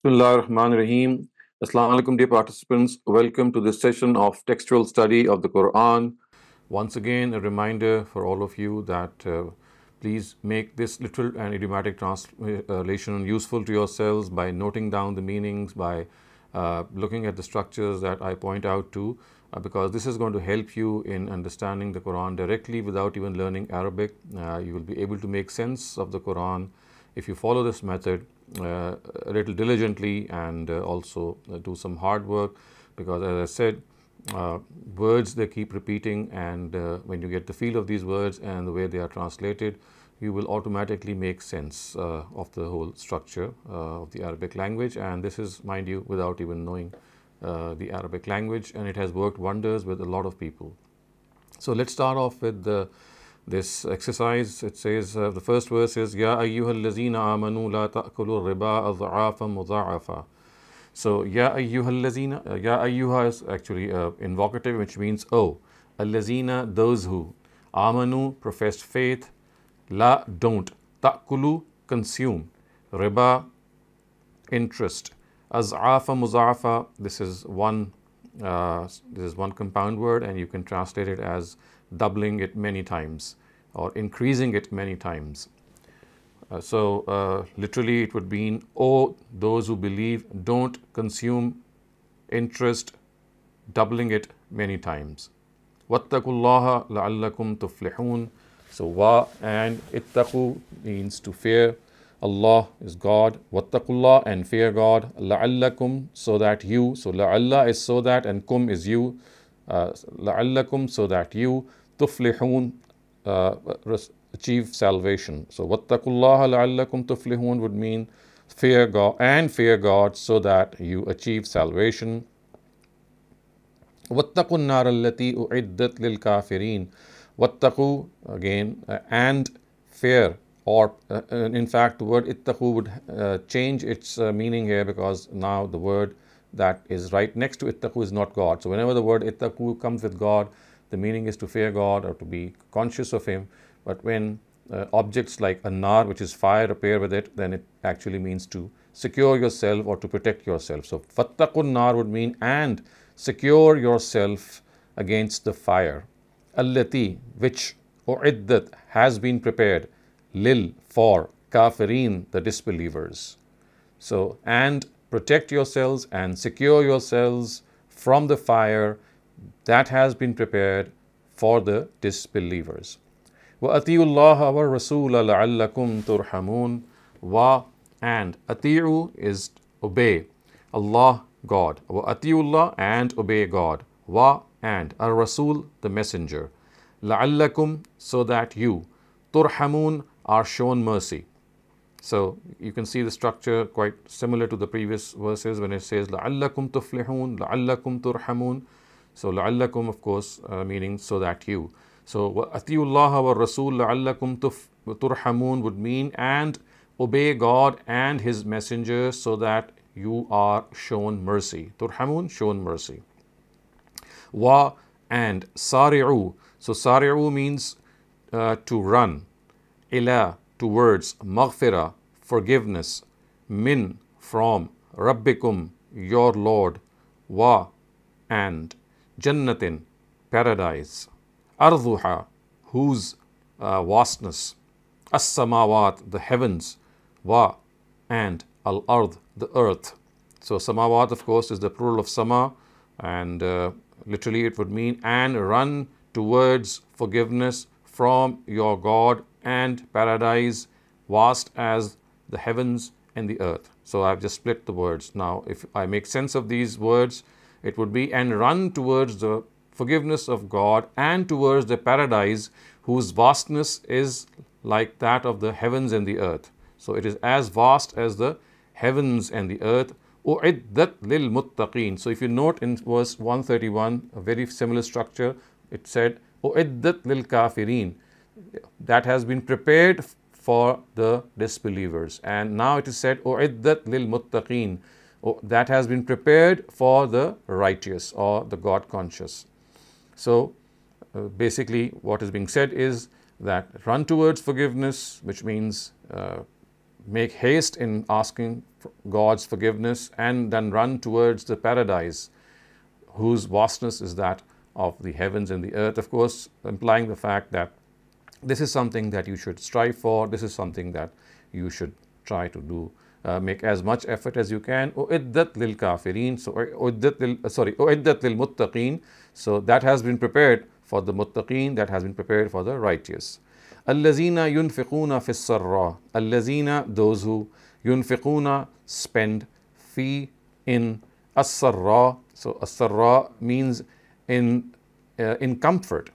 Bismillah ar-Rahman ar-Rahim. Assalamu alaikum, dear participants. Welcome to this session of textual study of the Quran. Once again, a reminder for all of you that please make this literal and idiomatic translation useful to yourselves by noting down the meanings, by looking at the structures that I point out to, because this is going to help you in understanding the Quran directly without even learning Arabic. You will be able to make sense of the Quran if you follow this method a little diligently and also do some hard work, because as I said, words they keep repeating, and when you get the feel of these words and the way they are translated, you will automatically make sense of the whole structure of the Arabic language. And this is, mind you, without even knowing the Arabic language, and it has worked wonders with a lot of people. So let's start off with this exercise. It says, the first verse is, Ya ayyuhal lazina amanu la ta'kulu riba adha'afa mudha'afa. So, Ya ayyuhal lazina, Ya ayyuha is actually invocative, which means, oh, al-lazina, those who, amanu, professed faith, la, don't, ta'kulu, consume, riba, interest, az'afa muza'afa, this is one compound word, and you can translate it as doubling it many times or increasing it many times. Literally it would mean, oh, those who believe, don't consume interest, doubling it many times. Wattaqullaha la'allakum tuflihun. So wa and ittaqu means to fear. Allah is God. Wattaqullah, and fear God. La'allakum, so that you. So la'alla is so that, and kum is you. La'allakum, so that you. Tuflihun, achieve salvation. So wattaqullaha la'allakum tuflihun would mean fear God, and fear God so that you achieve salvation. Wattaqun nar allati u'iddat lil kafirin. Wattaqu, again, and fear, or in fact the word ittaqu would change its meaning here, because now the word that is right next to ittaqu is not God. So whenever the word ittaqu comes with God, the meaning is to fear God or to be conscious of Him. But when objects like a nar, which is fire, appear with it, then it actually means to secure yourself or to protect yourself. So fattaqun nar would mean, and secure yourself against the fire. Allati, which, u'iddat, has been prepared, lil, for, kafirin, the disbelievers. So, and protect yourselves and secure yourselves from the fire that has been prepared for the disbelievers. وَأَطِيعُوا اللَّهَ وَالرَّسُولَ لَعَلَّكُمْ تُرْحَمُونَ. Wa, and ati'u is obey. Allah, God. وَأَطِيعُوا اللَّهَ, and obey God. Wa, and ar-Rasul, the messenger. لَعَلَّكُمْ, so that you. Turhamun, are shown mercy. So you can see the structure quite similar to the previous verses when it says لَعَلَّكُمْ تُفْلِحُونَ لَعَلَّكُمْ تُرْحَمُونَ. So لَعَلَّكُمْ, of course, meaning so that you. So وَأَطِيعُوا اللَّهَ وَالرَّسُولَ لَعَلَّكُمْ تُرْحَمُونَ would mean, and obey God and His messenger so that you are shown mercy. Turhamun, shown mercy. Wa, and sari'u. So sari'u means to run. Ila, towards. Maghfirah, forgiveness. Min, from. Rabbikum, your Lord. Wa, and. Jannatin, paradise. Arduha, whose vastness. As-samawat, the heavens. Wa, and. Al-ard, the earth. So samawat, of course, is the plural of sama, and literally it would mean, and run towards forgiveness from your God, and paradise, vast as the heavens and the earth. So I've just split the words. Now, if I make sense of these words, it would be, and run towards the forgiveness of God and towards the paradise whose vastness is like that of the heavens and the earth. So it is as vast as the heavens and the earth. U'iddat lil muttaqeen. So if you note in verse 131, a very similar structure, it said, U'iddat lil kafirin. That has been prepared for the disbelievers. And now it is said, U'iddat lil muttaqeen. That has been prepared for the righteous or the God conscious. So basically what is being said is that run towards forgiveness, which means make haste in asking God's forgiveness and then run towards the paradise, whose vastness is that of the heavens and the earth. Of course, implying the fact that this is something that you should strive for, this is something that you should try to do. Make as much effort as you can. Uiddat lil kafirin. So, uiddat lil muttaqeen. So, that has been prepared for the muttaqeen, that has been prepared for the righteous. Allazina yunfiquna fis sarra. Allazina, those who yunfiquna, spend, fi, in, as-sarra. So, as-sarra means in comfort.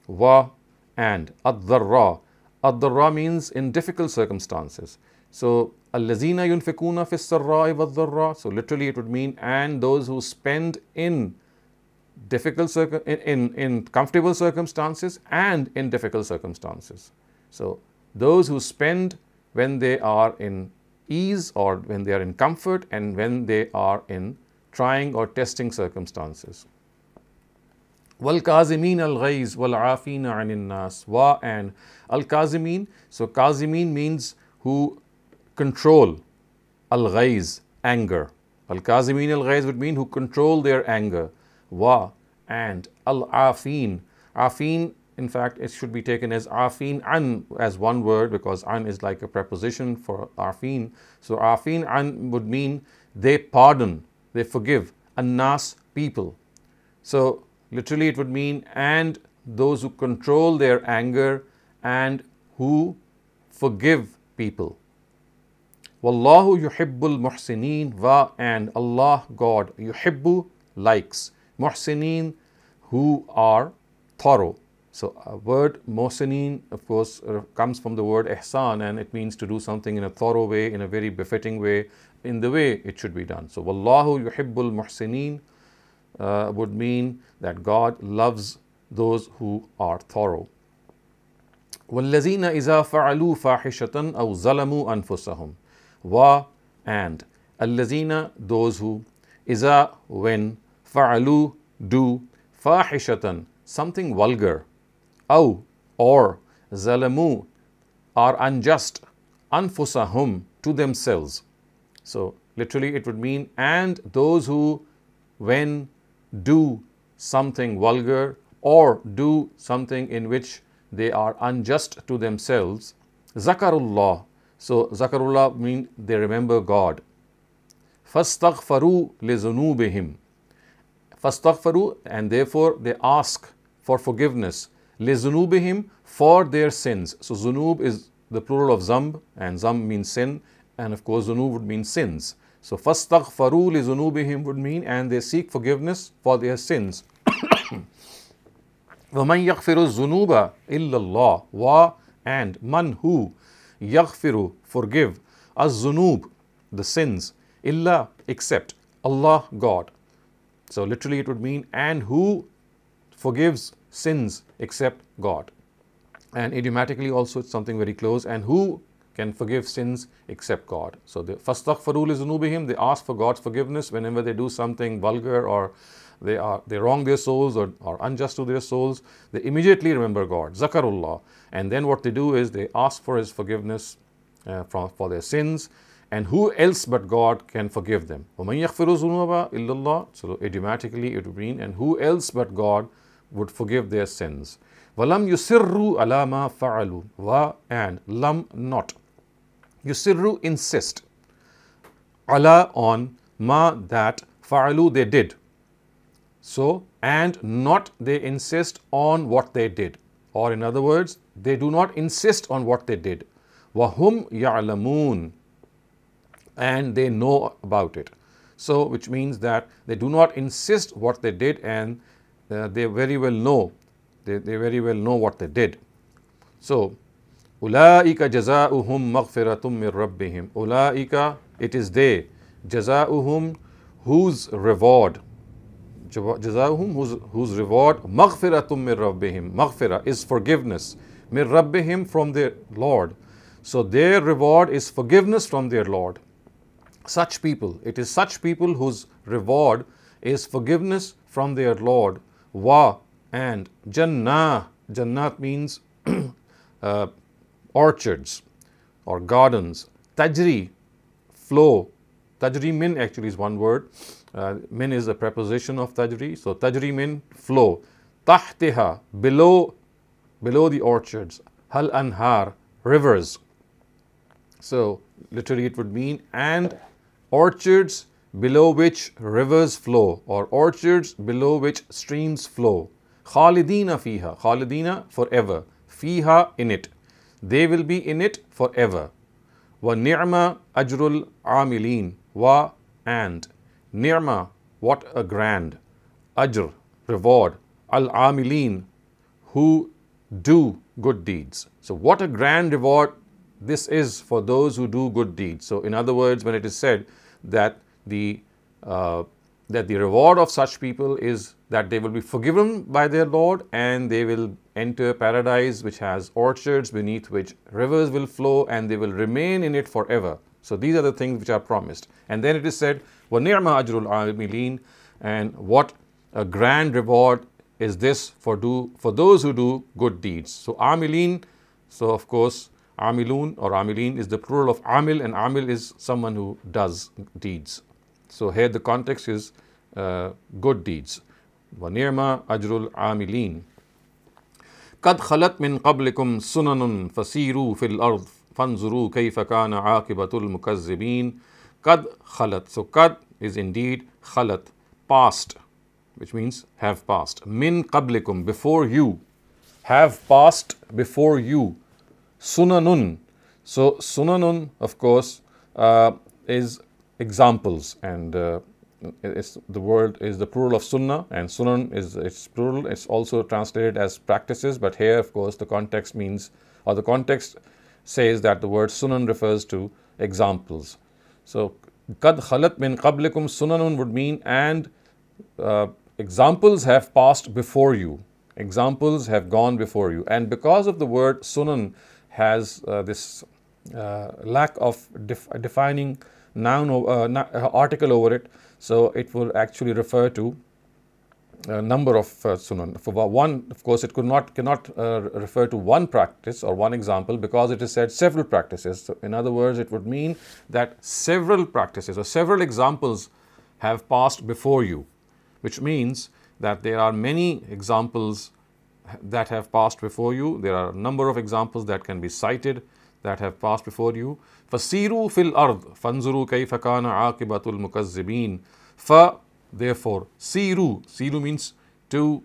Wa, and. Ad-dharra. Ad-dharra means in difficult circumstances. So, allazina yunfikuna fis sarra'i wad dharra. So, literally it would mean, and those who spend in difficult in comfortable circumstances and in difficult circumstances. So, those who spend when they are in ease or when they are in comfort and when they are in trying or testing circumstances. Wal kazimin al ghayz wal afina anin nas. Wa, and al kazimin. So, kazimin means who control, al ghayz, anger. Al kazimin al ghayz would mean who control their anger. Wa, and al afin. Afin, in fact, it should be taken as afin an as one word, because an is like a preposition for afin. So, afin an would mean they pardon, they forgive. An nas, people. So, literally it would mean, and those who control their anger and who forgive people. Wallahu yuhibbul muhsinin. Wa, and Allah, God, yuhibbu, likes, muhsinin, who are thorough. So, word muhsinin, of course, comes from the word ihsan, and it means to do something in a thorough way, in a very befitting way, in the way it should be done. So, wallahu yuhibbul muhsinin would mean that God loves those who are thorough. وَالَّذِينَ إِذَا فَعَلُوا فَاحِشَةً أَوْ ظَلَمُوا أَنفُسَهُمْ. Wa, and. Allazina, those who. Iza, when. Fa'alu, do. Fahishatan, something vulgar. Aw, or. Zalamu, are unjust. Anfusahum, to themselves. So, literally it would mean, and those who, when, do something vulgar or do something in which they are unjust to themselves. Zakarullah. So, Zakarullah means they remember God. Fastaghfaru li zunubihim. Fastaghfaru, and therefore they ask for forgiveness. Li zunubihim, for their sins. So, zunub is the plural of zamb, and zamb means sin, and of course zunub would mean sins. So, fastaghfaru li zunubihim would mean, and they seek forgiveness for their sins. وَمَنْ يَغْفِرُ الذُّنُوبَ إِلَّا اللَّهُ. Wa, and. Man, who. Yaghfiru, forgive. Az-zunub, the sins. Illa, except. Allah, God. So, literally it would mean, and who forgives sins except God. And idiomatically also it's something very close, and who can forgive sins except God. So, the fastaghfaru li zunubihim, they ask for God's forgiveness whenever they do something vulgar or they wrong their souls or are unjust to their souls. They immediately remember God, Zakarullah, and then what they do is they ask for His forgiveness for their sins, and who else but God can forgive them. وَمَنْ يَغْفِرُ الذُّنُوبَ إِلَّا اللَّهُ. So, idiomatically it would mean, and who else but God would forgive their sins. وَلَمْ يُسِرُّوا عَلَى مَا فَعَلُوا. Wa, and. Lam, not. Yusirru, insist. Ala, on. Ma, that. Fa'alu, they did. So, and not, they insist on what they did. Or in other words, they do not insist on what they did. وَهُمْ يَعْلَمُونَ. And they know about it. So, which means that they do not insist what they did, and they very well know. They very well know what they did. So, أُولَٰئِكَ جَزَاؤُهُمْ مَغْفِرَةٌ مِّن رَبِّهِمْ. أُولَٰئِكَ, it is they. جَزَاؤُهُمْ, whose reward. Jazaa'uhum, whose reward. مَغْفِرَةٌ مِّن رَبِّهِمْ. Maghfirah is forgiveness. مِّن رَبِّهِمْ, from their Lord. So, their reward is forgiveness from their Lord. Such people, it is such people whose reward is forgiveness from their Lord. Wa, and. Jannah. Jannat means orchards or gardens. tajri, flow. Tajri min actually is one word. Min is a preposition of tajri. So tajri min, flow. Tahtiha, below the orchards. Hal anhar, rivers. So literally it would mean and orchards below which rivers flow, or orchards below which streams flow. Khalidina fiha, khalidina forever, fiha in it. They will be in it forever. Wa ni'ma ajrul amilin, wa and ni'ma, what a grand, ajr, reward, al amilin, who do good deeds. So what a grand reward this is for those who do good deeds. So in other words, when it is said that the reward of such people is that they will be forgiven by their Lord and they will enter paradise which has orchards beneath which rivers will flow and they will remain in it forever. So these are the things which are promised. And then it is said, وَنِعْمَ أَجْرُ الْعَامِلِينَ, and what a grand reward is this for those who do good deeds. So amilin, so of course amilun or amilin is the plural of amil, and amil is someone who does deeds. So here the context is good deeds. وَنِعْمَ أَجْرُ الْعَامِلِينَ قَدْ خَلَتْ مِنْ قَبْلِكُمْ سُنَنٌ فَسِيرُوا فِي الْأَرْضِ فَانْظُرُوا كَيْفَ كَانَ عَاقِبَةُ الْمُكَذِّبِينَ. قَدْ خَلَتْ. So qad is indeed khalat, past, which means have passed. Min qablikum, before you, have passed before you. Sunanun. So sunanun, of course, is examples, and the word is the plural of sunnah, and sunan is its plural. It's also translated as practices, but here, of course, the context means, or the context says that the word sunan refers to examples. So qad khalat min qablikum sunanun would mean and examples have passed before you. Examples have gone before you. And because of the word sunan has this lack of defining noun article over it, so it will actually refer to a number of sunan. For one, of course, it cannot refer to one practice or one example, because it is said several practices. So in other words, it would mean that several practices or several examples have passed before you, which means that there are many examples that have passed before you. There are a number of examples that can be cited that have passed before you. فَسِيرُوا فِي الْأَرْضِ فَانْظُرُوا كَيْفَ كَانَ عَاقِبَةُ الْمُكَذِّبِينَ. Therefore, siru means to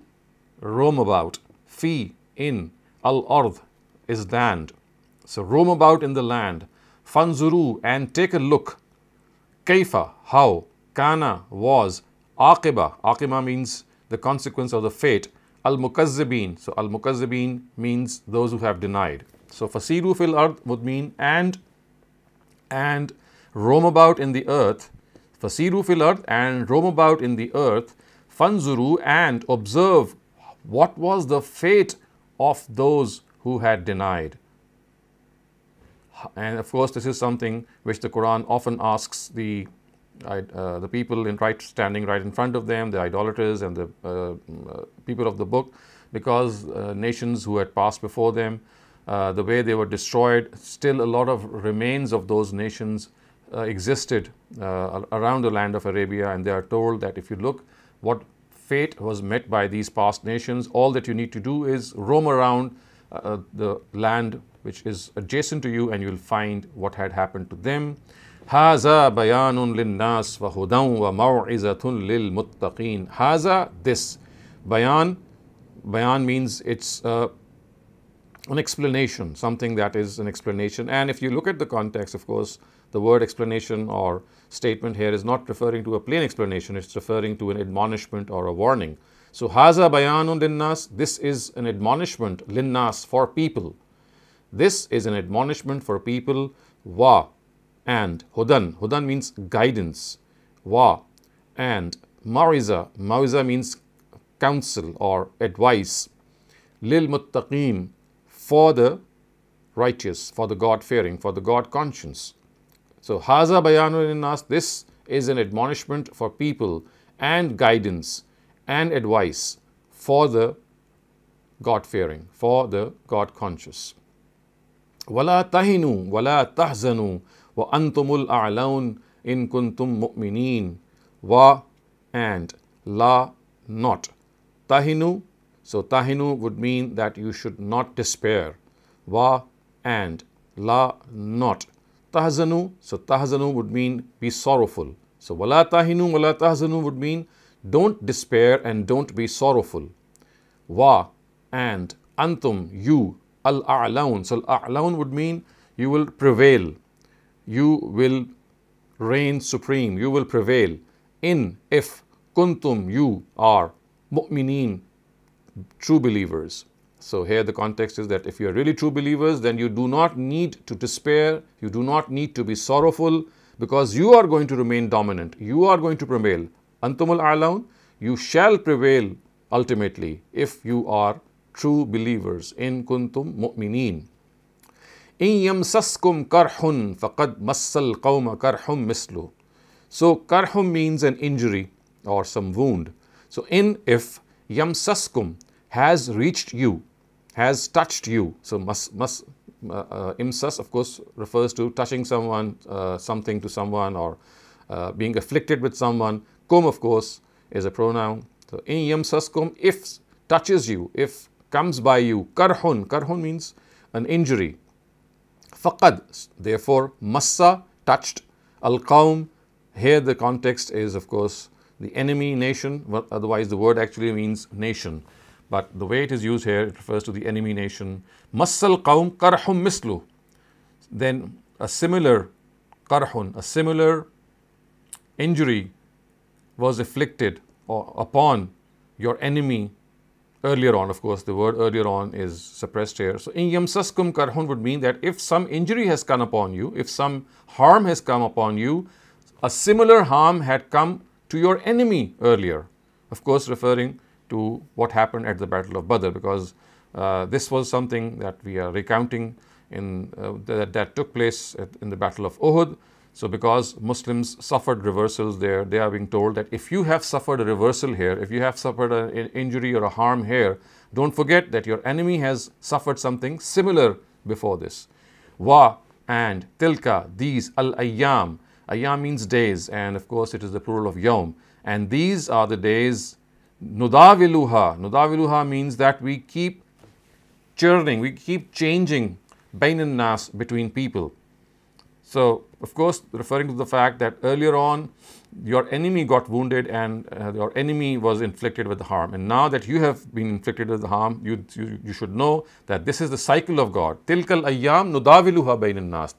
roam about. Fi, in, al-ard is land. So roam about in the land. Fanzuru, and take a look. Kaifa, how. Kana, was. Aqiba means the consequence of the fate. Al-mukazzibin, so al-mukazzibin means those who have denied. So fasiru fil ard would mean and roam about in the earth. Fasiru fil ard, and roam about in the earth. Fanzuru, and observe what was the fate of those who had denied. And of course, this is something which the Quran often asks the people standing right in front of them, the idolaters and the people of the book, because nations who had passed before them, the way they were destroyed, still a lot of remains of those nations existed around the land of Arabia, and they are told that if you look what fate was met by these past nations, all that you need to do is roam around the land which is adjacent to you, and you will find what had happened to them. Haza bayanun linnas wa hudan wa maw'izatun lil muttaqin. Haza, this. Bayan means it's an explanation, something that is an explanation. And if you look at the context, of course, the word explanation or statement here is not referring to a plain explanation, it's referring to an admonishment or a warning. So, haza bayanun linnas, this is an admonishment, linnas, for people. This is an admonishment for people. Wa, and hudan means guidance. Wa, and mawiza means counsel or advice. Lil muttaqin, for the righteous, for the God-fearing, for the God-conscious. So, haza bayanun linnas, this is an admonishment for people and guidance and advice for the God-fearing, for the God-conscious. وَلَا تَهِنُوا وَلَا تَحْزَنُوا وَأَنْتُمُ الْأَعْلَوْنَ إِن كُنْتُم مُؤْمِنِينَ. Wa and la not. Tahinu, so tahinu would mean that you should not despair. Wa and la not. Tahzanu, so tahzanu would mean be sorrowful. So wala tahinu wala tahzanu would mean don't despair and don't be sorrowful. Wa and antum, you, al-a'laun. So al-a'laun would mean you will prevail, you will reign supreme, you will prevail. In, if, kuntum, you are, mu'mineen, true believers. So here the context is that if you are really true believers, then you do not need to despair, you do not need to be sorrowful, because you are going to remain dominant, you are going to prevail. Antumul a'laun, you shall prevail ultimately if you are true believers. In kuntum mu'mineen. In yamsaskum karhun faqad massal qawma karhum mislu. So karhum means an injury or some wound. So in, if, yamsaskum has reached you, has touched you. So imsas of course refers to touching someone, something to someone, or being afflicted with someone. Kum of course is a pronoun. So in yamsaskum, if touches you, if comes by you, karhun, karhun means an injury. Faqad, therefore, massa, touched, al-qawm, here the context is of course the enemy nation, well, otherwise the word actually means nation. But the way it is used here, it refers to the enemy nation. Massal qawm karhum mislu. Then a similar karhun, a similar injury was afflicted upon your enemy earlier on. Of course, the word earlier on is suppressed here. So in yamsaskum karhun would mean that if some injury has come upon you, if some harm has come upon you, a similar harm had come to your enemy earlier. Of course, referring to what happened at the Battle of Badr, because this was something that we are recounting in that took place in the Battle of Uhud. So because Muslims suffered reversals there, they are being told that if you have suffered a reversal here, if you have suffered an injury or a harm here, don't forget that your enemy has suffered something similar before this. Wa and tilka, these, al-ayyam. Ayyam means days, and of course it is the plural of yawm. And these are the days, nudawiluha. Nudawiluha means that we keep churning, we keep changing bainan nas, between people. So, of course, referring to the fact that earlier on your enemy got wounded and your enemy was inflicted with the harm. And now that you have been inflicted with the harm, you should know that this is the cycle of God. Tilkal ayyam nudawiluha bainan nas.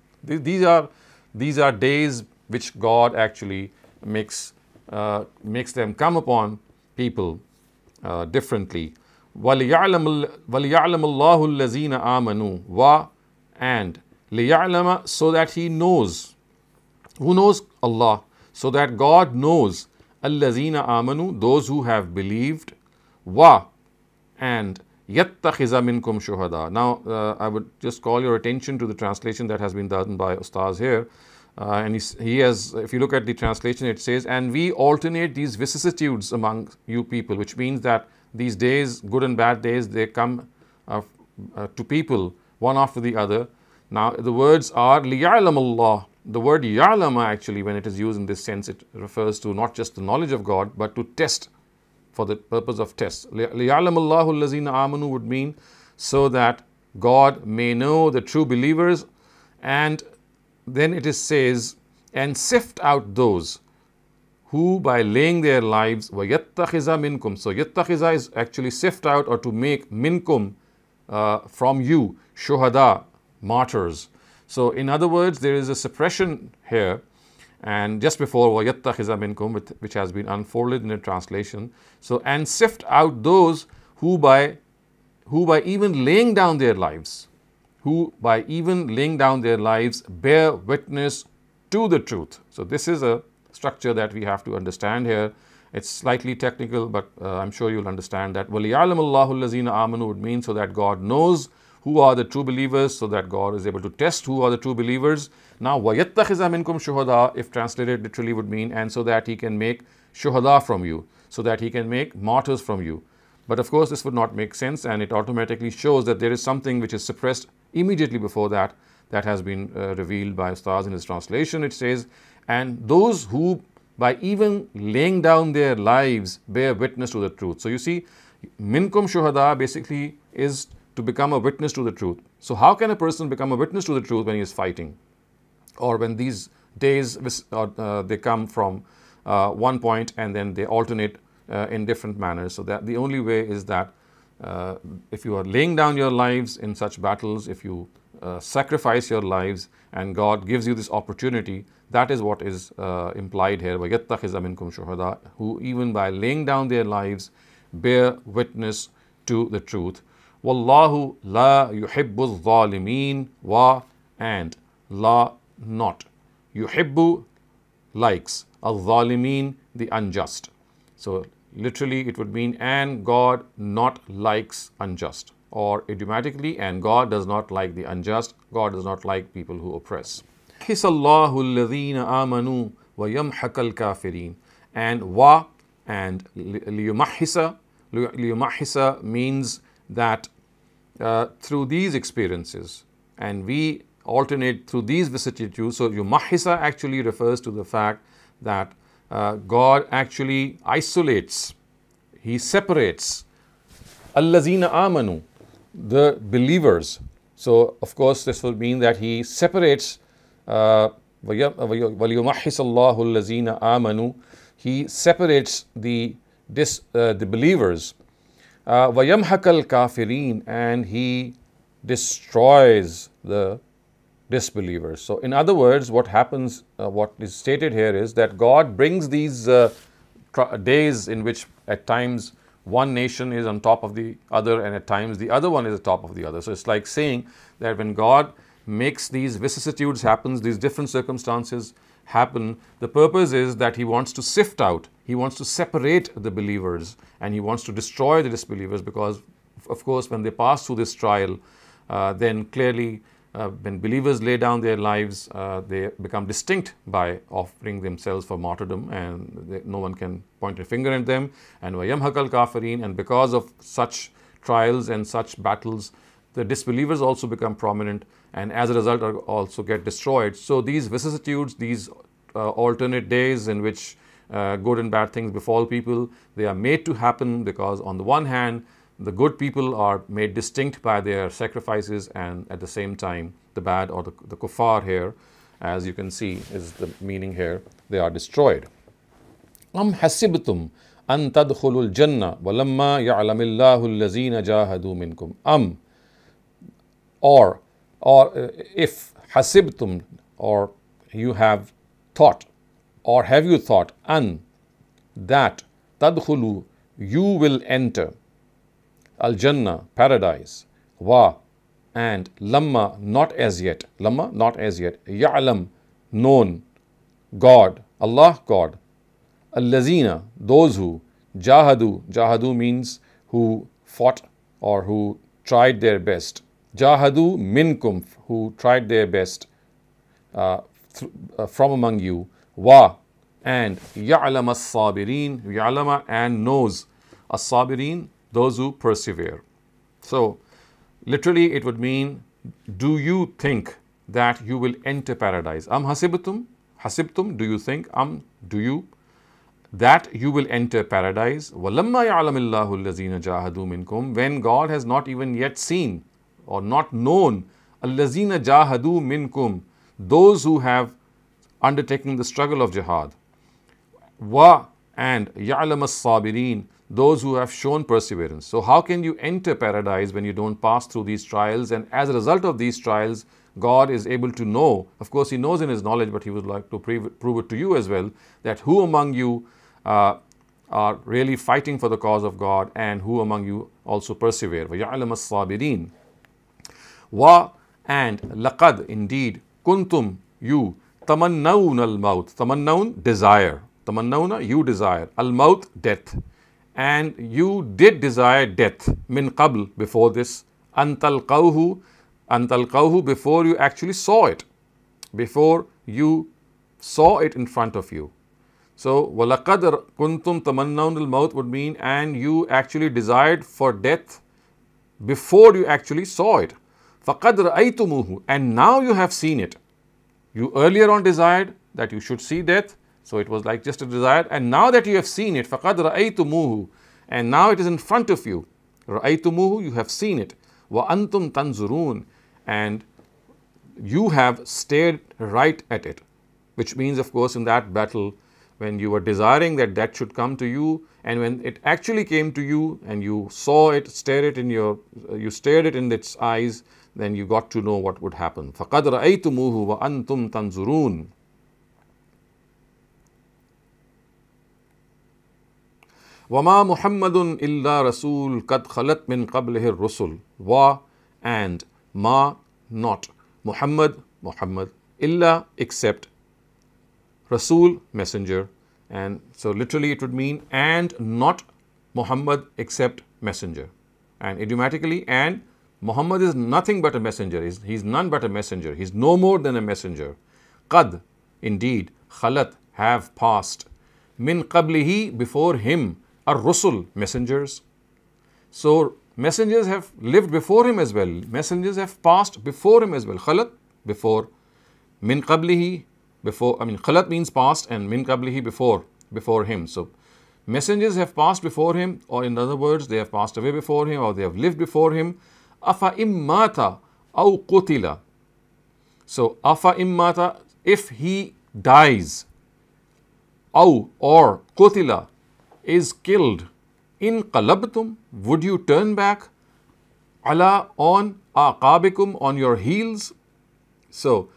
These are days which God actually makes them come upon people differently. وَلِيَعْلَمَ اللَّهُ الَّذِينَ آمَنُوا. Wa and liya'lama, so that He knows. Who knows? Allah. So that God knows. Allazina amanu, those who have believed. Wa and yattakhiza minkum shuhada. Now I would just call your attention to the translation that has been done by Ustaz here. And he has, if you look at the translation, it says, and we alternate these vicissitudes among you people, which means that these days, good and bad days, they come to people one after the other. Now the words are liya'lam Allah. The word ya'lama actually, when it is used in this sense, it refers to not just the knowledge of God, but to test, for the purpose of test. Liya'lam Allahu allazina amanu would mean so that God may know the true believers, and then it says, and sift out those who by laying their lives, wa yattakhiza minkum. So yattakhiza is actually sift out, or to make minkum, from you, shuhada, martyrs. So in other words, there is a suppression here, and just before wa yattakhiza minkum, which has been unfolded in a translation. So and sift out those who by even laying down their lives, bear witness to the truth. So this is a structure that we have to understand here. It's slightly technical, but I'm sure you'll understand that. وَلِيَعْلَمَ اللَّهُ الَّذِينَ آمَنُوا would mean so that God knows who are the true believers, so that God is able to test who are the true believers. Now, وَيَتَّخِذَ مِنْكُمْ شُهَدَاءَ, if translated literally, would mean, and so that He can make shuhada from you, so that He can make martyrs from you. But of course, this would not make sense, and it automatically shows that there is something which is suppressed immediately before that. that has been revealed by Ustaz in his translation. It says, and those who by even laying down their lives bear witness to the truth. So you see, minkum shuhada basically is to become a witness to the truth. So how can a person become a witness to the truth when he is fighting, or when these days they come from one point and then they alternate in different manners? So that the only way is that if you are laying down your lives in such battles, if you sacrifice your lives and God gives you this opportunity, that is what is implied here. وَيَتَّخِذَ مِنْكُمْ شُهَدَاءَ, who even by laying down their lives bear witness to the truth. وَاللَّهُ لَا يُحِبُّ الظَّالِمِينَ wa, and la, not. Yuhibbu, likes. Al-Zalimin, the unjust. So literally it would mean, and God not likes unjust. Or idiomatically, and God does not like the unjust. God does not like people who oppress. Hisallahu alladhina amanu wa yamhaqal kafirin. And wa, and liyumahhisa. Liyumahhisa means that through these experiences, and we alternate through these vicissitudes. So yumahhisa actually refers to the fact that God actually isolates, He separates allazina amanu, the believers. So of course this will mean that He separates وَلْيُمَحِّصَ اللَّهُ الَّذِينَ آمَنُوا, He separates the believers. وَيَمْحَقَ الْكَافِرِينَ, and He destroys the disbelievers. So in other words, what happens, what is stated here is that God brings these days in which at times one nation is on top of the other and at times the other one is on top of the other. So it's like saying that when God makes these vicissitudes happen, these different circumstances happen, the purpose is that He wants to sift out, He wants to separate the believers, and He wants to destroy the disbelievers, because of course when they pass through this trial, then clearly when believers lay down their lives, they become distinct by offering themselves for martyrdom, and no one can point a finger at them. And وَيَمْحَقَ الْكَافِرِينَ, and because of such trials and such battles, the disbelievers also become prominent, and as a result also get destroyed. So these vicissitudes, these alternate days in which good and bad things befall people, they are made to happen because on the one hand, the good people are made distinct by their sacrifices, and at the same time the bad, or the kuffar here, as you can see is the meaning here, they are destroyed. أَمْ حَسِبْتُمْ أَن تَدْخُلُوا الْجَنَّةَ وَلَمَّا يَعْلَمِ اللَّهُ الَّذِينَ جَاهَدُوا مِنْكُمْ. Or if hasibtum, or you have thought, or have you thought, an, that, tadkhulu, you will enter, al-jannah, paradise, wa, and lamma, not as yet, lamma, not as yet, ya'lam, known, God, Allah, God, al-lazina, those who, jahadu means who fought or who tried their best, jahadu minkum, who tried their best from among you, wa, and ya'lam as-sabirin, ya'lama, and knows, as-sabirin, those who persevere. So literally it would mean, do you think that you will enter paradise? Am hasibtum, do you think, do you, that you will enter paradise? وَلَمَّا يَعْلَمِ اللَّهُ الَّذِينَ جَاهَدُوا مِنْكُمْ, when God has not even yet seen or not known, الَّذِينَ جَاهَدُوا مِنْكُمْ, those who have undertaken the struggle of jihad, wa, and يَعْلَمَ الصَّابِرِينَ, those who have shown perseverance. So how can you enter paradise when you don't pass through these trials? And as a result of these trials, God is able to know, of course He knows in His knowledge, but He would like to prove it to you as well, that who among you are really fighting for the cause of God, and who among you also persevere. وَيَعْلَمَ الصَّابِرِينَ. Wa, and laqad, indeed, kuntum, you, tamannawna al-maut, tamannawn, desire, tamannawna, you desire, al-maut, death, and you did desire death, min qabl, before this, antalqawhu, before you actually saw it, before you saw it in front of you. So وَلَقَدْ كُنْتُمْ تَمَنَّوْنَ الْمَوْتِ would mean, and you actually desired for death before you actually saw it. فَقَدْ رَأَيْتُمُوهُ, and now you have seen it. You earlier on desired that you should see death, so it was like just a desire, and now that you have seen it, فَقَدْ رَأَيْتُمُوهُ, and now it is in front of you. رَأَيْتُمُوهُ, you have seen it. وَأَنْتُمْ تَنْظُرُونَ, and you have stared right at it. Which means, of course, in that battle, when you were desiring that death should come to you, and when it actually came to you and you saw it, you stared it in its eyes, then you got to know what would happen. فَقَدْ رَأَيْتُمُوهُ وَأَنْتُمْ تَنْظُرُونَ. وَمَا مُحَمَّدٌ إِلَّا رَسُولٌ قَدْ خَلَتْ مِنْ قَبْلِهِ الرُّسُلُ. Wa, and, ma, not, Muhammad, illa, except, Rasul, messenger, and so literally it would mean and not Muhammad except messenger. And idiomatically, and Muhammad is nothing but a messenger, he's none but a messenger, he's no more than a messenger. Qad, indeed, khalat, have passed, min qablihi, before him, ar-rusul, messengers. So messengers have lived before him as well, messengers have passed before him as well. Khalat, before, min qablihi, before, khalat means past, and min qablihi, before him. So messengers have passed before him, or in other words, they have passed away before him, or they have lived before him. Afa immata aw qutila. So afa immata, if he dies, aw, or qutila, is killed, in qalabtum, would you turn back, ala, on, aqabikum, on your heels. So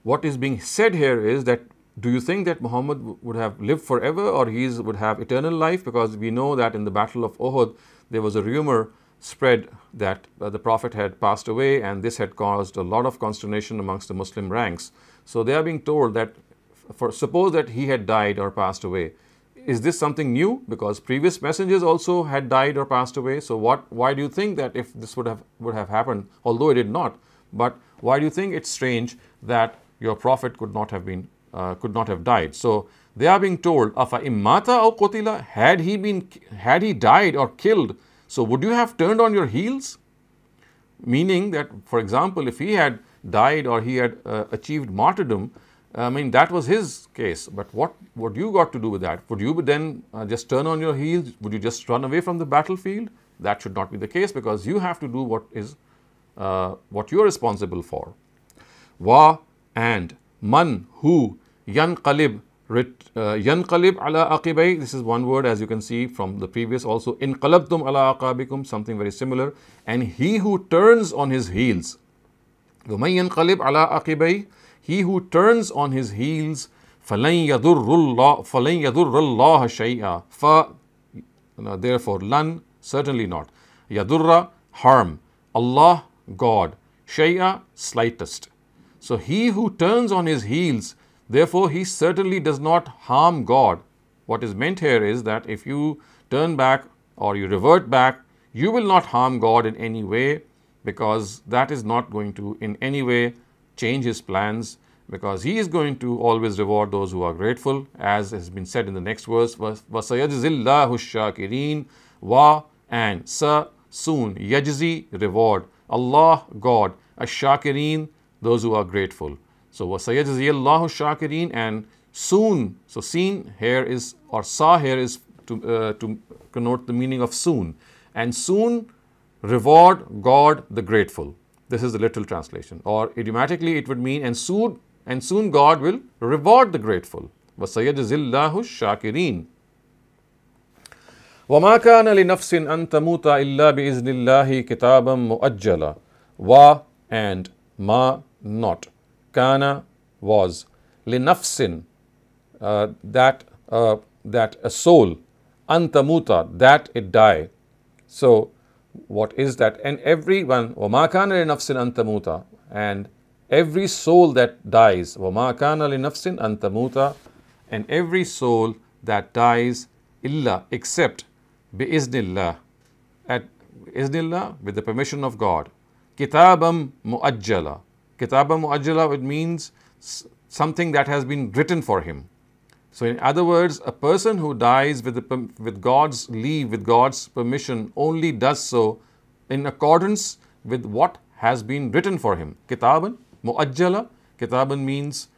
what is being said here is that, do you think that Muhammad would have lived forever, or he would have eternal life? Because we know that in the Battle of Uhud, there was a rumor spread that the Prophet had passed away, and this had caused a lot of consternation amongst the Muslim ranks. So they are being told that, suppose that he had died or passed away, is this something new? Because previous messengers also had died or passed away. So why do you think that if this would have happened, although it did not, but why do you think it's strange that your Prophet could not have died? So they are being told, afa immata aw qutila, had he died or killed, so would you have turned on your heels? Meaning that, for example, if he had died or he had achieved martyrdom, that was his case. But what you got to do with that? Would you then just turn on your heels? Would you just run away from the battlefield? That should not be the case, because you have to do what you're responsible for. Wa, and, man, who, yanqalib ala aqibay, this is one word, as you can see from the previous also, inqalabtum ala aqabikum, something very similar, and he who turns on his heels. وَمَن يَنْقَلِبْ عَلَىٰ عَقِبَيْهِ, he who turns on his heels, فَلَنْ يَضُرَّ اللَّهَ شَيْئًا, therefore, lan, certainly not, yadurra, harm, Allah, God, shay'a, slightest. So he who turns on his heels, therefore he certainly does not harm God. What is meant here is that if you turn back or you revert back, you will not harm God in any way, because that is not going to in any way change his plans, because he is going to always reward those who are grateful, as has been said in the next verse. وَسَيَجْزِي اللَّهُ الشَّاكِرِينَ. Wa, and, sa, soon, yajzi, reward, Allah, God, ash-shakirin, those who are grateful. So وَسَيَجْزِي اللَّهُ الشَّاكِرِينَ, and soon, so seen here is, or sa here is to connote the meaning of soon, and soon reward God the grateful. This is the literal translation, or idiomatically it would mean, and soon God will reward the grateful. وَسَيَجْزِي اللَّهُ الشَّاكِرِينَ. وَمَا كَانَ لِنَفْسٍ أَن تَمُوتَ إِلَّا بِإِذْنِ اللَّهِ كِتَابًا مُؤَجَّلًا. Wa, and, ma, not, kana, was, linafsin, that a soul, antamuta, that it die. So what is that? And everyone, وَمَا كَانَ لِنَفْسٍ أَن, and every soul that dies, وَمَا كَانَ لِنَفْسٍ أَن, and every soul that dies, illa, except, bi'iznillah, at iznillah, with the permission of God. Kitabam muajjala. Kitabam muajjala, it means something that has been written for him. So in other words, a person who dies with God's leave, with God's permission, only does so in accordance with what has been written for him. Kitaban, mu'ajjala. Kitaban means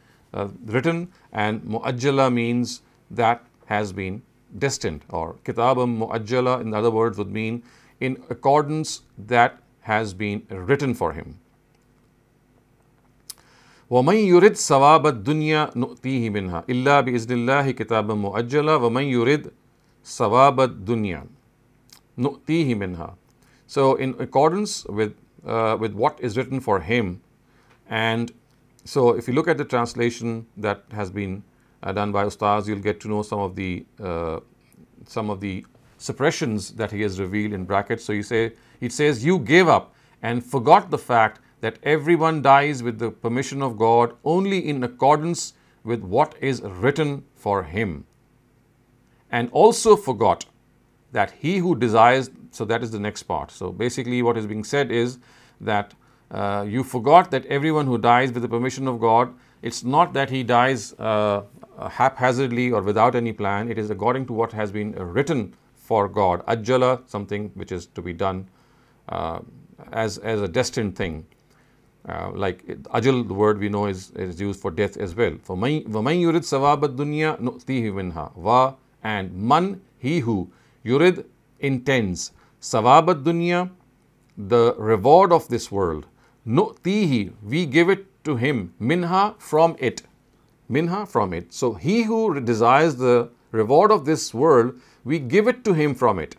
written, and mu'ajjala means that has been destined, or kitabam mu'ajjala in other words would mean in accordance that has been written for him. وَمَنْ يُرِدْ ثَوَابَ الدُّنْيَا نُؤْتِيهِ مِنْهَا إِلَّا بِإِذْنِ اللَّهِ كِتَابًا مُؤَجَّلًا وَمَنْ يُرِدْ ثَوَابَ الدُّنْيَا نُؤْتِيهِ مِنْهَا. So in accordance with what is written for him, and so if you look at the translation that has been done by Ustaz, you'll get to know some of the suppressions that he has revealed in brackets. So it says, you gave up and forgot the fact that everyone dies with the permission of God only in accordance with what is written for him, and also forgot that he who desires, so that is the next part. So basically what is being said is that you forgot that everyone who dies with the permission of God, it's not that he dies haphazardly or without any plan. It is according to what has been written for God. Ajjala, something which is to be done as a destined thing. Like ajal, the word we know is used for death as well. For وَمَنْ يُرِدْ ثَوَابَ الدُّنْيَا نُؤْتِيهِ مِنْهَا. Wa, and man, he who, yurid, intends, ثَوَابَ الدُّنْيَا, the reward of this world, nu'tihi, we give it to him, minha, from it. Minha, from it. So he who desires the reward of this world, we give it to him from it.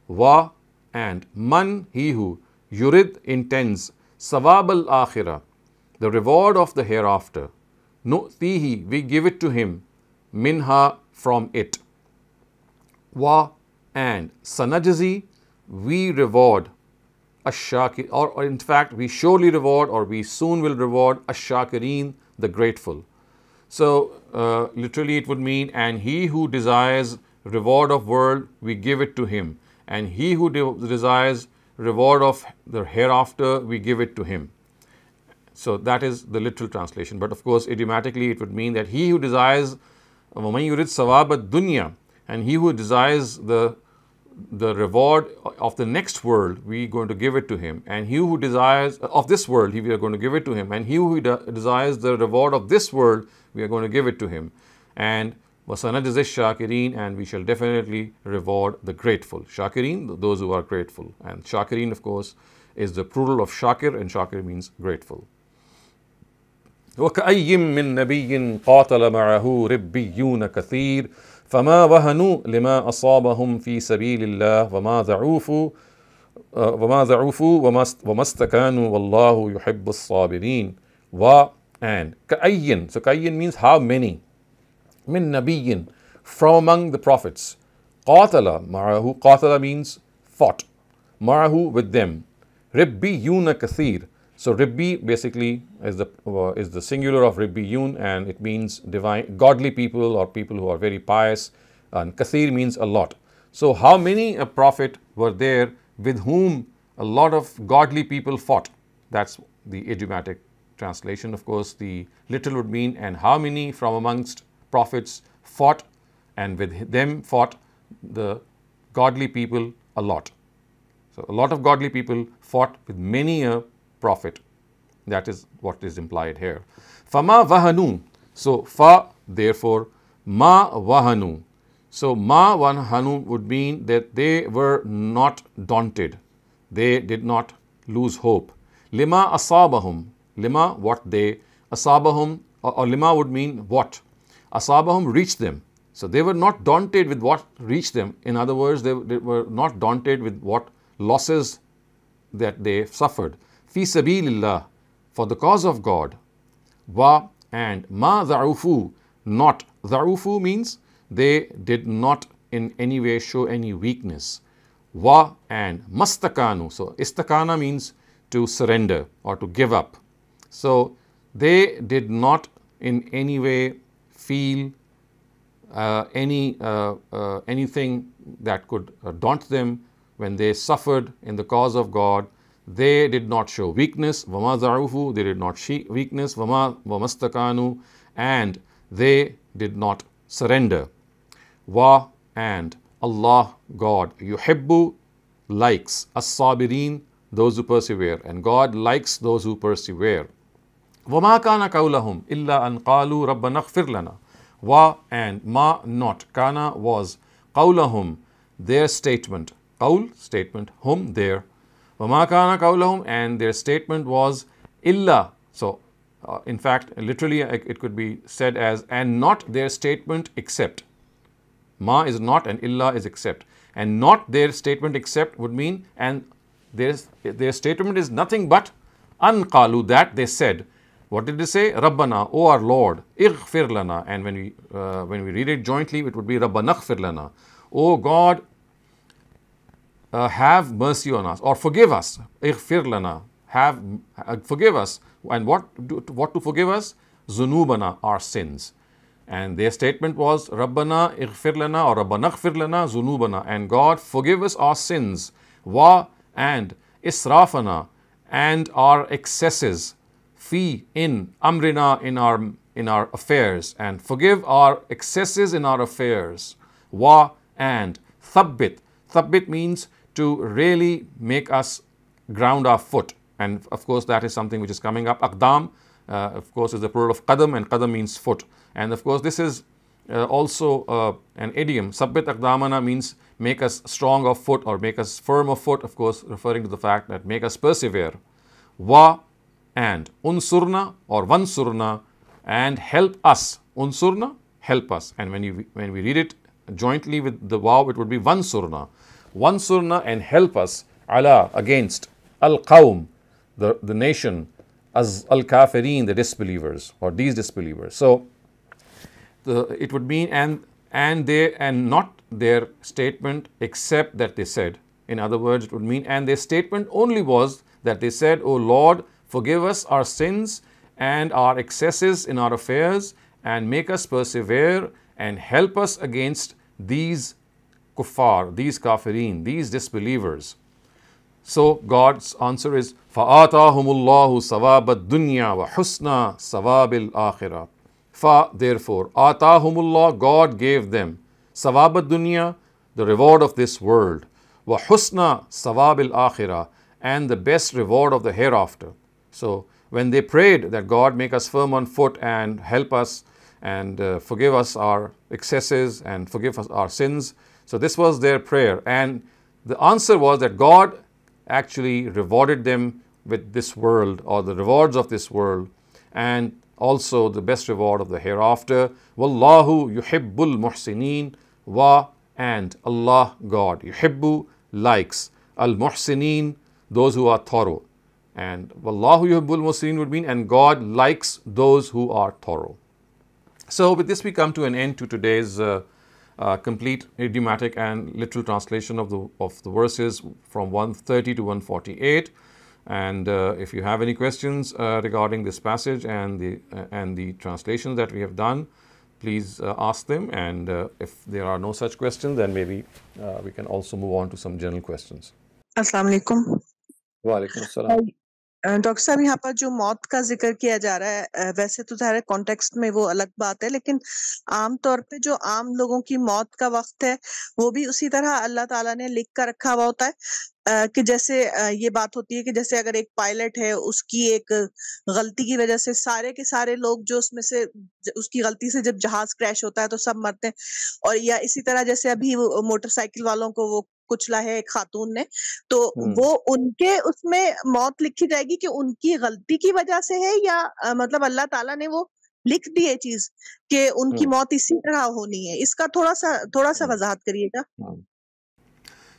Wa, and man, he who, yurid, intends, sawab al-akhirah, the reward of the hereafter, nu'tihi, we give it to him, minha, from it. Wa, and sanajzi, we reward, ash-shakir, or in fact we surely reward, or we soon will reward, ash-shakirin, the grateful. So literally it would mean, and he who desires reward of world, we give it to him, and he who desires reward of the hereafter, we give it to him. So that is the literal translation. But of course idiomatically it would mean that he who desires وَمَنْ يُرِدْ ثَوَابَ الدُّنْيَا, and he who desires the reward of the next world, we are going to give it to him, and he who desires of this world, we are going to give it to him, and he who desires the reward of this world, we are going to give it to him. And وَسَنَجْزِي الشَّاكِرِينَ, and we shall definitely reward the grateful. Shakirin, those who are grateful. And shakirin, of course, is the plural of shakir, and shakir means grateful. وَكَأَيٍّ مِّن نَبِيٍّ قَاتَلَ مَعَهُ رِبِّيُّونَ كَثِيرٌ فَمَا وَهَنُوا لِمَا أَصَابَهُم فِي سَبِيلِ اللَّهِ وَمَا ضَعُفُوا وَمَا اسْتَكَانُوا وَاللَّهُ يُحِبُّ الصَّابِرِينَ. Wa, and كَأَيٍّ, so كَأَيٍّ means how many, min nabiyyin, from among the prophets, qatala ma'ahu, qatala means fought, ma'ahu, with them, ribbiyuna kathir. So ribbi basically is the singular of ribbiyun, and it means divine, godly people, or people who are very pious, and kathir means a lot. So how many a prophet were there with whom a lot of godly people fought? That's the idiomatic translation. Of course the literal would mean, and how many from amongst prophets fought, and with them fought the godly people a lot. So a lot of godly people fought with many a prophet. That is what is implied here. Fama wahanu. So fa, therefore, ma wahanu. So ma wahanu would mean that they were not daunted. They did not lose hope. Lima asabahum. Lima, what they, asabahum, or lima would mean what. Asabahum, reached them. So they were not daunted with what reached them. In other words, they were not daunted with what losses that they suffered. Fi sabilillah, for the cause of God. Wa, and ma dha'ufu, not. Dha'ufu means they did not in any way show any weakness. Wa, and mastakanu. So istakana means to surrender or to give up. So they did not in any way feel anything that could daunt them when they suffered in the cause of God. They did not show weakness. Wama za'ufu, they did not show weakness. Wamastakanu, and they did not surrender. Wa, and Allah, God, yuhibbu, likes, as-sabirin, those who persevere, and God likes those who persevere. وَمَا كَانَ قَوْلَهُمْ إِلَّا أَنْ قَالُوا رَبَّنَا اغْفِرْ لَنَا. Wa and ma not. Kana was. قَوْلَهُمْ their statement. Qawl statement. Hum their. وَمَا كَانَ قَوْلَهُمْ and their statement was illa. So in fact literally it could be said as and not their statement except. Ma is not and illa is except. And not their statement except would mean and their statement is nothing but an qalu that they said. What did they say? Rabbana, O our Lord, ighfir lana. And when we read it jointly, it would be Rabbana ighfir lana. O God, have mercy on us or forgive us. Ighfir lana, forgive us. And what to forgive us? Zunubana, our sins. And their statement was Rabbana ighfir lana or Rabbana ighfir lana zunubana. And God, forgive us our sins. Wa and israfana and our excesses. Fi in amrina in our affairs, and forgive our excesses in our affairs. Wa and thabbit. Thabbit means to really make us ground our foot, and of course that is something which is coming up. Aqdam of course is the plural of qadam, and qadam means foot, and of course this is also an idiom. Sabbit aqdamana means make us strong of foot or make us firm of foot, of course referring to the fact that make us persevere. Wa and unsurna or vansurna and help us. Unsurna, help us. And when we read it jointly with the waw, it would be vansurna. Vansurna and help us ala against al qawm, the nation, as al kafirin, the disbelievers or these disbelievers. So it would mean and they and not their statement except that they said. In other words, it would mean and their statement only was that they said, O Lord, forgive us our sins and our excesses in our affairs and make us persevere and help us against these kuffar, these kafirin, these disbelievers. So God's answer is فَآتَاهُمُ اللَّهُ ثَوَابَ الدُّنْيَا وَحُسْنَ ثَوَابِ الْآخِرَةِ. Fa therefore, atahumullah, God gave them sawab ad-dunya, the reward of this world, wa husna sawab al-akhirah, and the best reward of the hereafter. So when they prayed that God make us firm on foot and help us and forgive us our excesses and forgive us our sins, so this was their prayer, and the answer was that God actually rewarded them with this world or the rewards of this world, and also the best reward of the hereafter. Wallahu yuhibbul muhsinin. Wa and Allah, God, yuhibbu, likes, al muhsinin, those who are thorough. And wallahu yuhibbul muhsinin would mean and God likes those who are thorough. So with this we come to an end to today's complete idiomatic and literal translation of the verses from 130 to 148. And if you have any questions regarding this passage and the translations that we have done, please ask them. And if there are no such questions, then maybe we can also move on to some general questions. अस्सलाम वालेकुम। वालेकुम अस्सलाम। Doctor साहब, यहाँ पर जो मौत का जिक्र किया जा रहा है, वैसे तो सारे कॉन्टेक्स्ट में वो अलग बात है, लेकिन आम तौर पे जो आम लोगों की मौत का वक्त है वो भी उसी तरह अल्लाह ताला ने लिख कर रखा हुआ होता है कि जैसे ये बात होती है कि जैसे अगर एक पायलट है, उसकी एक गलती की वजह से सारे के सारे लोग जो उसमें से उसकी गलती से जब जहाज क्रैश होता है तो सब मरते हैं, और या इसी तरह जैसे अभी मोटरसाइकिल वालों को वो कुचला है एक खातून ने, तो वो उनके उसमें मौत लिखी जाएगी कि उनकी गलती की वजह से है या मतलब अल्लाह ताला ने वो लिख दी है चीज कि उनकी मौत इसी तरह होनी है। इसका थोड़ा सा वजाहत करिएगा।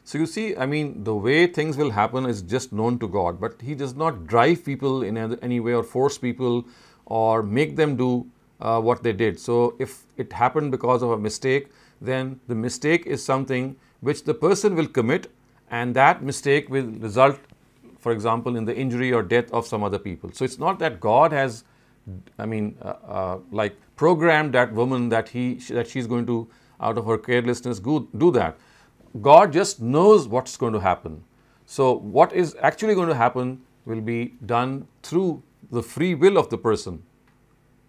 So you see, I mean, the way things will happen is just known to God, but He does not drive people in any way or force people or make them do what they did. So if it happened because of a mistake, then the mistake is something which the person will commit, and that mistake will result, for example, in the injury or death of some other people. So it's not that God has, I mean, like programmed that woman that she's going to, out of her carelessness, do that. God just knows what's going to happen. So what is actually going to happen will be done through the free will of the person.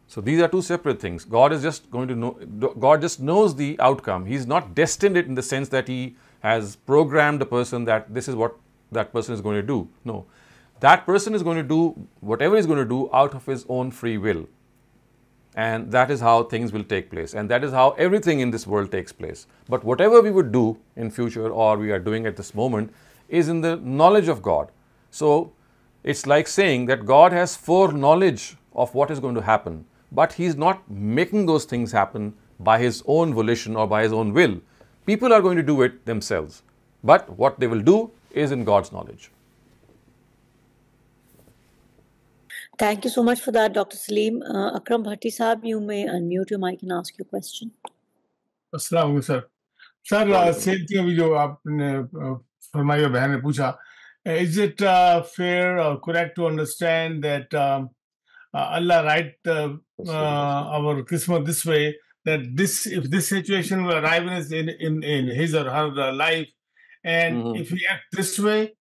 So these are two separate things. God is just going to know, God just knows the outcome. He's not destined it in the sense that He has programmed the person that this is what that person is going to do. No. That person is going to do whatever he's going to do out of his own free will. And that is how things will take place. And that is how everything in this world takes place. But whatever we would do in future or we are doing at this moment is in the knowledge of God. So it's like saying that God has foreknowledge of what is going to happen, but He's not making those things happen by His own volition or by His own will. People are going to do it themselves. But what they will do is in God's knowledge. Thank you so much for that, Dr. Salim. Akram Bhatti Saab, you may unmute your mic and ask your question. अस्सलाम वालेकुम sir sir same thing अभी जो आपने फरमाई और बहन ने पूछा is it fair or correct to understand that Allah write our Qismat this way, that if this situation will arrive in his or her life, and if we act this way,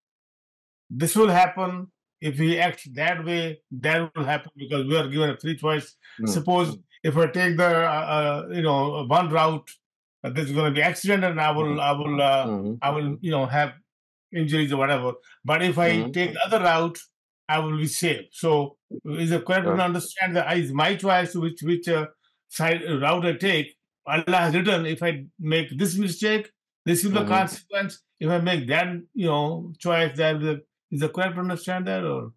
this will happen. If we act that way, that will happen, because we are given a free choice. Suppose if I take the one route, there's going to be accident, and I will have injuries or whatever. But if I take the other route, I will be safe. So is it correct to understand that it's my choice which route I take? Allah has written, if I make this mistake, this is the consequence. If I make that choice, is it correct to understand that? Or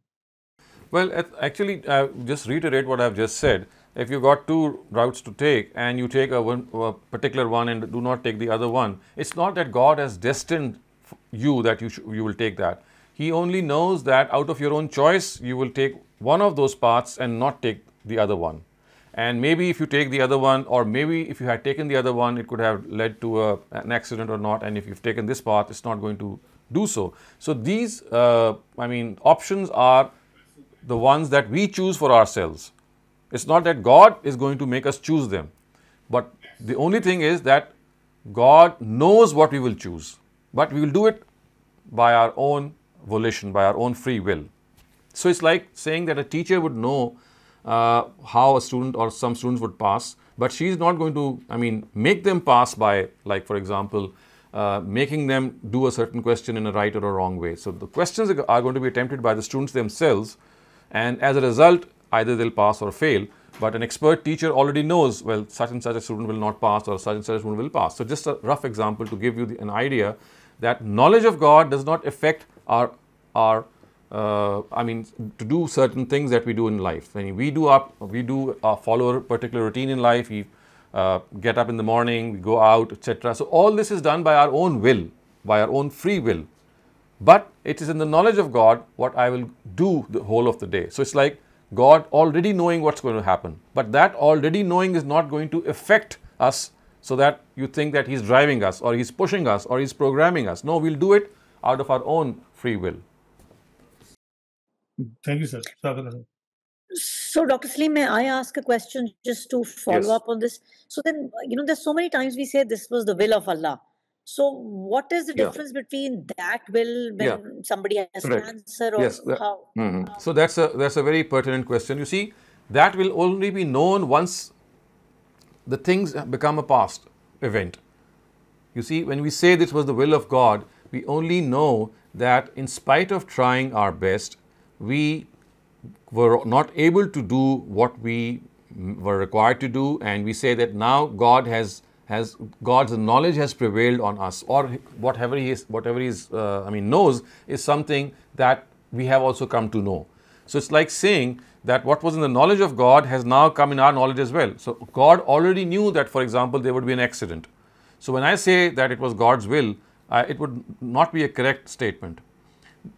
well, actually, just reiterate what I've just said. If you've got two routes to take and you take a particular one and do not take the other one, it's not that God has destined you that you will take that. He only knows that out of your own choice, you will take one of those paths and not take the other one. And maybe if you take the other one, or maybe if you had taken the other one, it could have led to an accident or not. And if you've taken this path, it's not going to do so. So these, options are the ones that we choose for ourselves. It's not that God is going to make us choose them. But the only thing is that God knows what we will choose. But we will do it by our own volition, by our own free will. So it's like saying that a teacher would know how a student or some students would pass, but she's not going to, make them pass by, like, for example, making them do a certain question in a right or a wrong way. So the questions are going to be attempted by the students themselves, and as a result, either they'll pass or fail. But an expert teacher already knows, well, such and such a student will not pass, or such and such a student will pass. So just a rough example to give you an idea that knowledge of God does not affect our to do certain things that we do in life. When we follow a particular routine in life. We get up in the morning, we go out, etc. So all this is done by our own will, by our own free will. But it is in the knowledge of God what I will do the whole of the day. So it's like God already knowing what's going to happen. But that already knowing is not going to affect us so that you think that He's driving us, or He's pushing us, or He's programming us. No, we'll do it out of our own free will. thank you, sir. So, Dr. Salim, may I ask a question just to follow up on this? So then, there's so many times we say this was the will of Allah. So what is the difference between that will when somebody has cancer, or how? So that's a very pertinent question. You see, that will only be known once the things become a past event. You see, when we say this was the will of God, we only know that in spite of trying our best, we were not able to do what we were required to do, and we say that now God's knowledge has prevailed on us, or whatever he knows is something that we have also come to know. So it's like saying that what was in the knowledge of God has now come in our knowledge as well. So God already knew that, for example, there would be an accident. So when I say that it was God's will, it would not be a correct statement.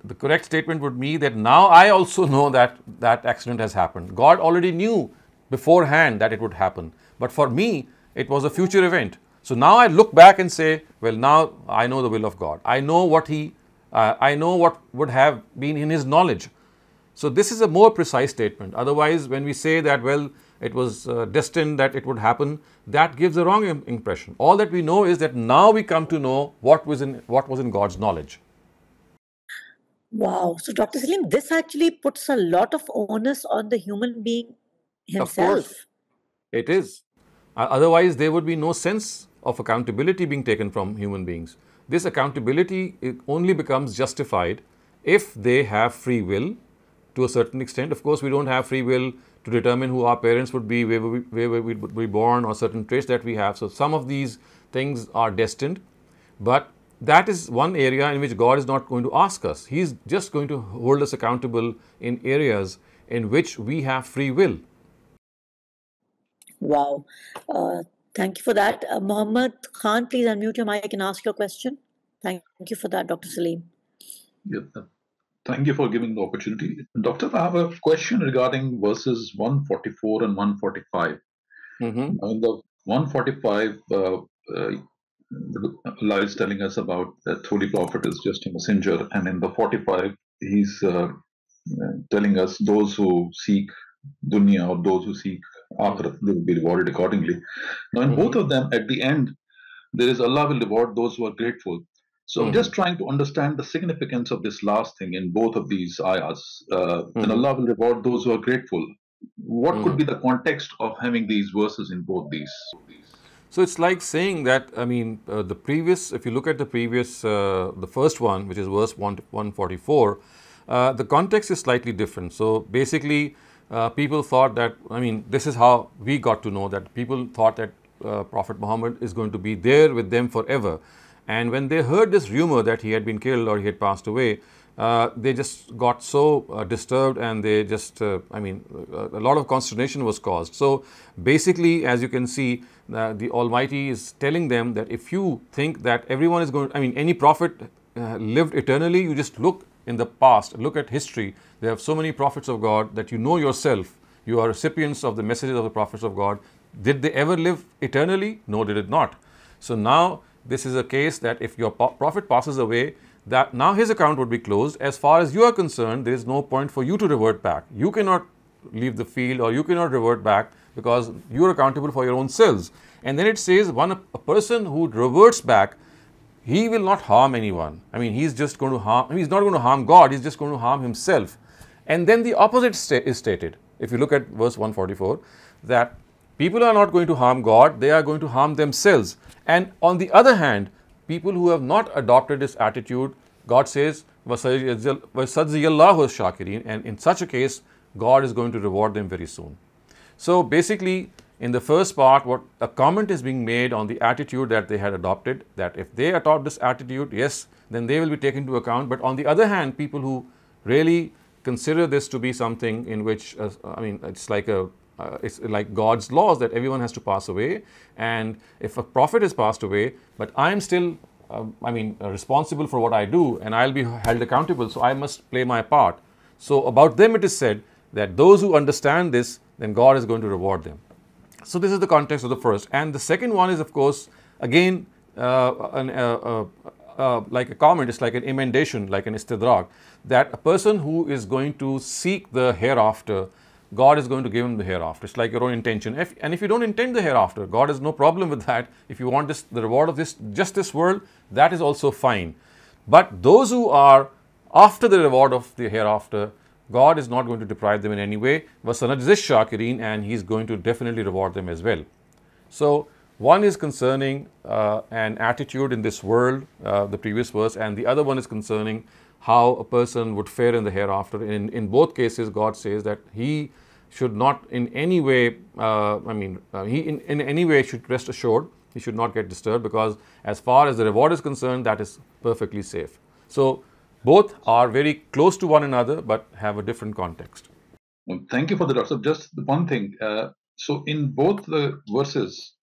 The correct statement would be that now I also know that that accident has happened. God already knew beforehand that it would happen. But for me, it was a future event. So now I look back and say, well, now I know the will of God. I know what would have been in His knowledge. So this is a more precise statement. Otherwise, when we say that, well, it was destined that it would happen, that gives a wrong impression. All that we know is that now we come to know what was in God's knowledge. Wow. So, Dr. Salim, this actually puts a lot of onus on the human being himself. Of course, it is. Otherwise, there would be no sense of accountability being taken from human beings. this accountability only becomes justified if they have free will to a certain extent. Of course, we don't have free will to determine who our parents would be, where we would be born, or certain traits that we have. So some of these things are destined, but that is one area in which God is not going to ask us. He's just going to hold us accountable in areas in which we have free will. Wow. Thank you for that. Mohammed Khan, please unmute your mic and ask your question. Thank you for that, Dr. Salim. Yeah, thank you for giving the opportunity. Doctor, I have a question regarding verses 144 and 145. Mm-hmm. In the 145, Allah is telling us about that Holy Prophet is just a messenger, and in the 45, he's telling us those who seek dunya or those who seek akhirat, they will be rewarded accordingly. Now, in both of them, at the end, there is Allah will reward those who are grateful. So I'm just trying to understand the significance of this last thing in both of these ayahs. And Allah will reward those who are grateful. What could be the context of having these verses in both these? So it's like saying that, I mean, the previous, if you look at the previous, the first one, which is verse 144, the context is slightly different. So basically, people thought that, I mean, this is how we got to know that people thought that Prophet Muhammad is going to be there with them forever. And when they heard this rumor that he had been killed or he had passed away, they just got so disturbed, and they just, I mean, a lot of consternation was caused. So basically, as you can see, the Almighty is telling them that if you think that everyone is going, I mean, any prophet lived eternally, you just look in the past, look at history. There have so many prophets of God that you know yourself, you are recipients of the messages of the prophets of God. Did they ever live eternally? No, they did not. So now this is a case that if your prophet passes away, that now his account would be closed. As far as you are concerned, there is no point for you to revert back. You cannot leave the field, or you cannot revert back, because you are accountable for your own selves. And then it says, a person who reverts back, he will not harm anyone. I mean, he's just going to harm, he's not going to harm God, he's just going to harm himself. And then the opposite is stated. If you look at verse 144, that people are not going to harm God, they are going to harm themselves. And on the other hand, people who have not adopted this attitude, God says, وَسَجْزِيَ اللَّهُ الشَّاكِرِينَ, and in such a case, God is going to reward them very soon. So basically, in the first part, what a comment is being made on the attitude that they had adopted, that if they adopt this attitude, yes, then they will be taken into account. But on the other hand, people who really consider this to be something in which, I mean, it's like God's laws that everyone has to pass away. And if a prophet has passed away, but I am still, responsible for what I do, and I'll be held accountable, so I must play my part. So about them it is said that those who understand this, then God is going to reward them. So this is the context of the first. And the second one is, of course, again, like a comment, it's like an emendation, like an istidrak, that a person who is going to seek the hereafter, God is going to give him the hereafter. It's like your own intention. And if you don't intend the hereafter, God has no problem with that. If you want the reward of just this world, that is also fine. But those who are after the reward of the hereafter, God is not going to deprive them in any way. وَسَنَجْزِي الشَّاكِرِينَ, and He's going to definitely reward them as well. So one is concerning an attitude in this world, the previous verse, and the other one is concerning how a person would fare in the hereafter. In both cases, God says that he should not in any way, in any way should rest assured, he should not get disturbed, because as far as the reward is concerned, that is perfectly safe. So both are very close to one another, but have a different context. Well, thank you for the doctor. Just one thing. So in both the verses,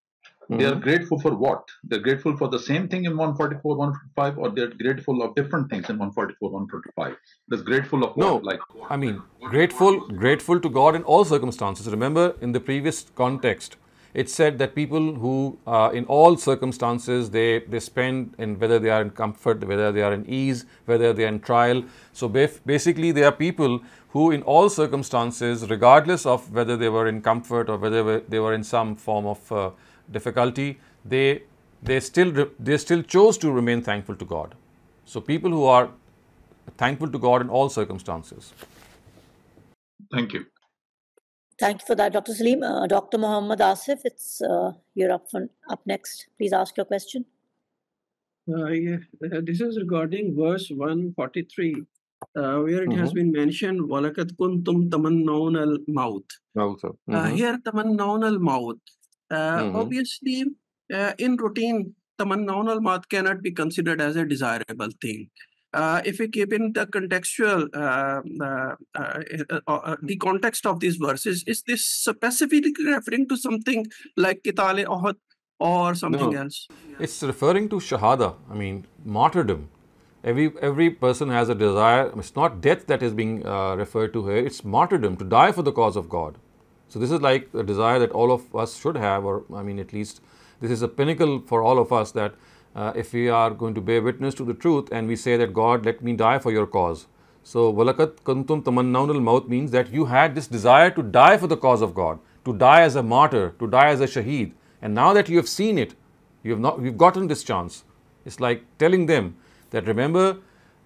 they are grateful for what? They're grateful for the same thing in 144, 145, or they're grateful of different things in 144, 145? There's grateful of what? No, I mean, grateful to God in all circumstances. Remember, in the previous context, it said that people who, in all circumstances, they spend, in whether they are in comfort, whether they are in ease, whether they are in trial. So basically, they are people who, in all circumstances, regardless of whether they were in comfort or whether they were in some form of difficulty, they still chose to remain thankful to God. So people who are thankful to God in all circumstances. Thank you. Thank you for that, Dr. Salim. Dr. Muhammad Asif, you're up next. Please ask your question. This is regarding verse 143, where it has been mentioned, وَلَقَدْ كُنْتُمْ تَمَنَّوْنَ الْمَوْتِ. Here, تَمَنَّوْنَ الْمَوْتِ. Obviously, in routine, تَمَنَّوْنَ الْمَوْتِ cannot be considered as a desirable thing. If we keep in the contextual, the context of these verses, is this specifically referring to something like Qitale Uhud or something else? It's referring to Shahada, I mean, martyrdom. Every person has a desire. It's not death that is being referred to here, it's martyrdom, to die for the cause of God. So this is like a desire that all of us should have, or I mean, at least this is a pinnacle for all of us, that if we are going to bear witness to the truth and we say that, God, let me die for your cause. So, وَلَقَدْ كُنْتُمْ تَمَنَّوْنَ الْمَوْتِ means that you had this desire to die for the cause of God, to die as a martyr, to die as a shaheed. And now that you have seen it, you've gotten this chance. It's like telling them that, remember,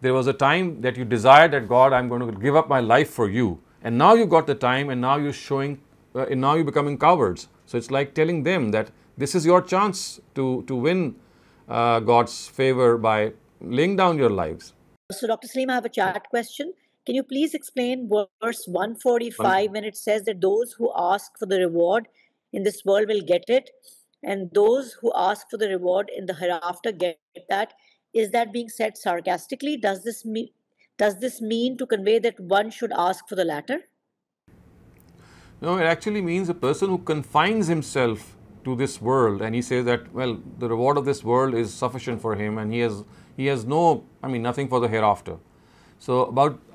there was a time that you desired that, God, I'm going to give up my life for you. And now you've got the time, and now you're showing, and now you're becoming cowards. So it's like telling them that this is your chance to win God's favor by laying down your lives. So, Dr. Salim, I have a chat question. Can you please explain verse 145 when it says that those who ask for the reward in this world will get it, and those who ask for the reward in the hereafter get that? Is that being said sarcastically? Does this mean to convey that one should ask for the latter? No, it actually means a person who confines himself to this world, and he says that, well, the reward of this world is sufficient for him, and he has no, I mean, nothing for the hereafter. So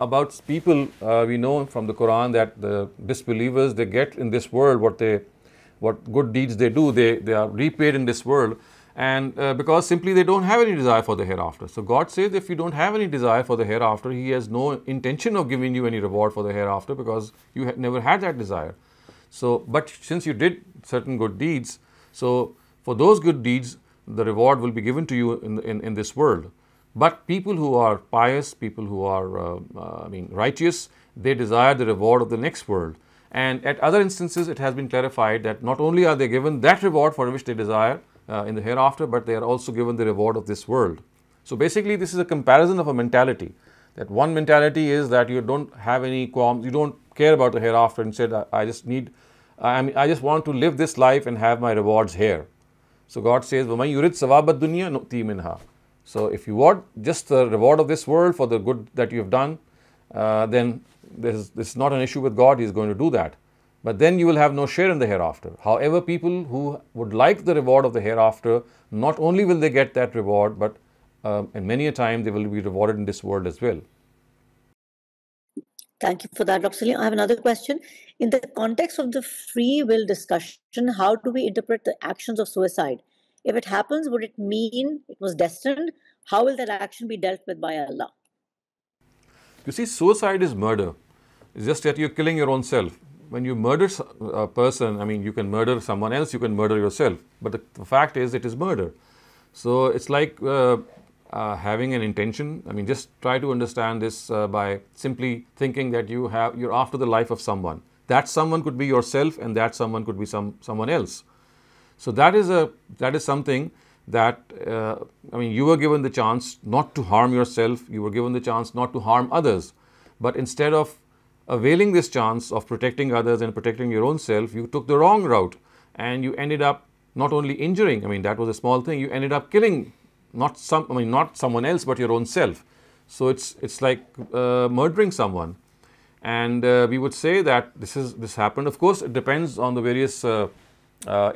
about people, we know from the Quran that the disbelievers, they get in this world what good deeds they do, they are repaid in this world, and because simply they don't have any desire for the hereafter. So God says, if you don't have any desire for the hereafter, He has no intention of giving you any reward for the hereafter, because you never had that desire. So, but since you did certain good deeds, so for those good deeds, the reward will be given to you in this world. But people who are pious, people who are, righteous, they desire the reward of the next world. And at other instances, it has been clarified that not only are they given that reward for which they desire in the hereafter, but they are also given the reward of this world. So basically, this is a comparison of a mentality. That one mentality is that you don't have any qualms, you don't care about the hereafter, and said, I just want to live this life and have my rewards here. So God says, وَمَنْ يُرِدْ ثَوَابَ الدُّنْيَا نُؤْتِي مِنْهَا. So if you want just the reward of this world for the good that you have done, then this is not an issue with God. He is going to do that. But then you will have no share in the hereafter. However, people who would like the reward of the hereafter, not only will they get that reward, but and many a time they will be rewarded in this world as well. Thank you for that, Dr. Salim. I have another question. In the context of the free will discussion, how do we interpret the actions of suicide? If it happens, would it mean it was destined? How will that action be dealt with by Allah? You see, suicide is murder. It's just that you're killing your own self. When you murder a person, I mean, you can murder someone else, you can murder yourself. But the fact is, it is murder. So it's like having an intention. I mean, just try to understand this by simply thinking that you're after the life of someone. That someone could be yourself, and that someone could be someone else. So that is something that you were given the chance not to harm yourself. You were given the chance not to harm others. But instead of availing this chance of protecting others and protecting your own self, you took the wrong route, and you ended up not only injuring. I mean, that was a small thing. You ended up killing not someone else, but your own self. So it's like murdering someone. And we would say that this happened. Of course, it depends on the various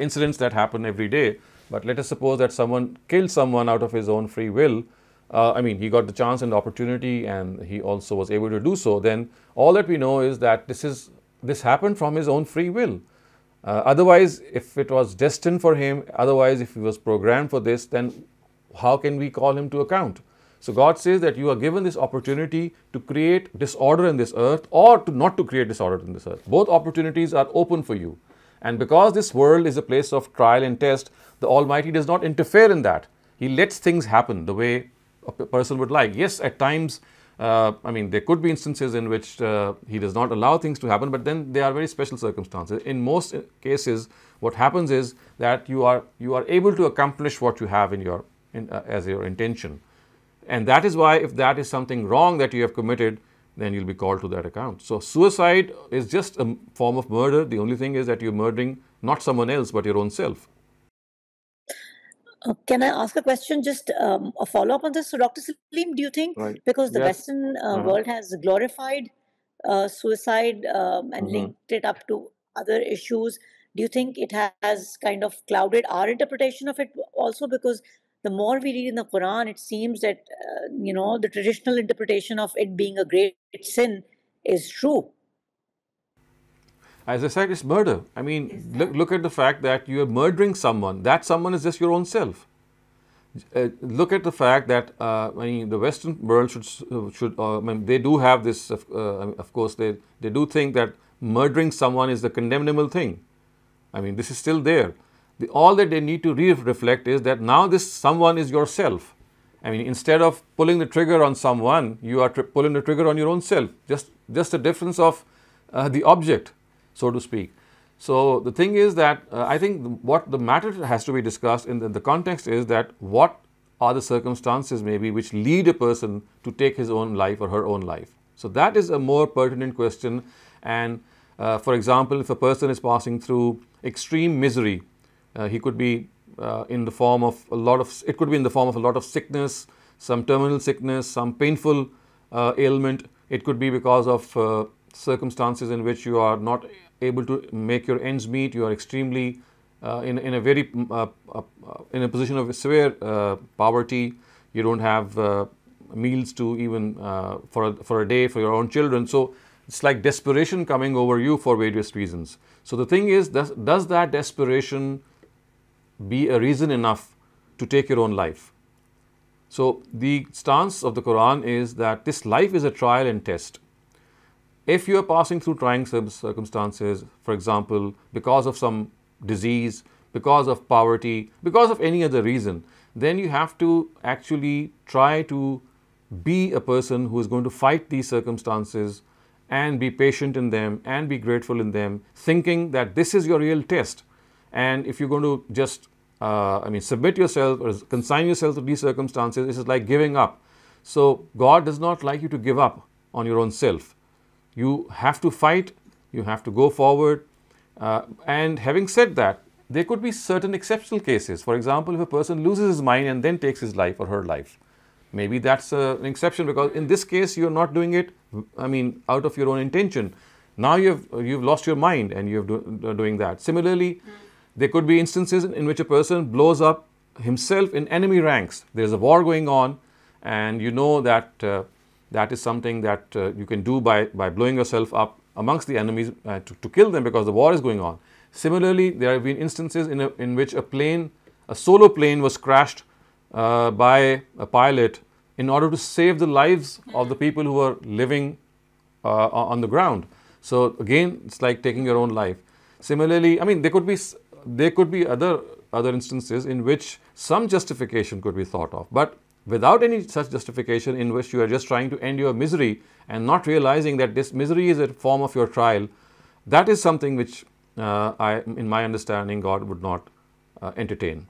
incidents that happen every day. But let us suppose that someone killed someone out of his own free will. He got the chance and the opportunity, and he also was able to do so. Then all that we know is that this happened from his own free will. Otherwise, if it was destined for him, otherwise if he was programmed for this, then how can we call him to account? So God says that you are given this opportunity to create disorder in this earth, or not to create disorder in this earth. Both opportunities are open for you. And because this world is a place of trial and test, the Almighty does not interfere in that. He lets things happen the way a person would like. Yes, at times, there could be instances in which He does not allow things to happen, but then they are very special circumstances. In most cases, what happens is that you are able to accomplish what you have in as your intention. And that is why if that is something wrong that you have committed, then you'll be called to that account. So suicide is just a form of murder. The only thing is that you're murdering not someone else but your own self. Can I ask a question, just a follow-up on this? So Dr. Salim, do you think, because the Western world has glorified suicide and linked it up to other issues, do you think it has kind of clouded our interpretation of it also? Because the more we read in the Quran, it seems that, the traditional interpretation of it being a great sin is true. As I said, it's murder. I mean, look at the fact that you are murdering someone. That someone is just your own self. Look at the fact that the Western world should they do have this. Of course, they do think that murdering someone is the condemnable thing. I mean, this is still there. All that they need to reflect is that now this someone is yourself. I mean, instead of pulling the trigger on someone, you are pulling the trigger on your own self. Just a difference of the object, so to speak. So the thing is that I think what the matter has to be discussed in the context is that what are the circumstances maybe which lead a person to take his own life or her own life. So that is a more pertinent question. And for example, if a person is passing through extreme misery, he could be in the form of a lot of sickness, some terminal sickness, some painful ailment. It could be because of circumstances in which you are not able to make your ends meet. You are extremely in a position of severe poverty. You don't have meals to even for a day for your own children. So it's like desperation coming over you for various reasons. So the thing is, does that desperation be a reason enough to take your own life? So the stance of the Quran is that this life is a trial and test. If you are passing through trying circumstances, for example, because of some disease, because of poverty, because of any other reason, then you have to actually try to be a person who is going to fight these circumstances and be patient in them and be grateful in them, thinking that this is your real test. And if you're going to just, submit yourself or consign yourself to these circumstances, this is like giving up. So God does not like you to give up on your own self. You have to fight, you have to go forward. And having said that, there could be certain exceptional cases. For example, if a person loses his mind and then takes his life or her life, maybe that's an exception, because in this case, you're not doing it, out of your own intention. Now you've lost your mind and you're doing that. Similarly, there could be instances in which a person blows up himself in enemy ranks. There's a war going on, and you know that that is something that you can do by blowing yourself up amongst the enemies to kill them, because the war is going on. Similarly, there have been instances in which a solo plane was crashed by a pilot in order to save the lives of the people who were living on the ground. So again, it's like taking your own life. Similarly, there could be other instances in which some justification could be thought of, but without any such justification, in which you are just trying to end your misery and not realizing that this misery is a form of your trial, that is something which in my understanding, God would not entertain.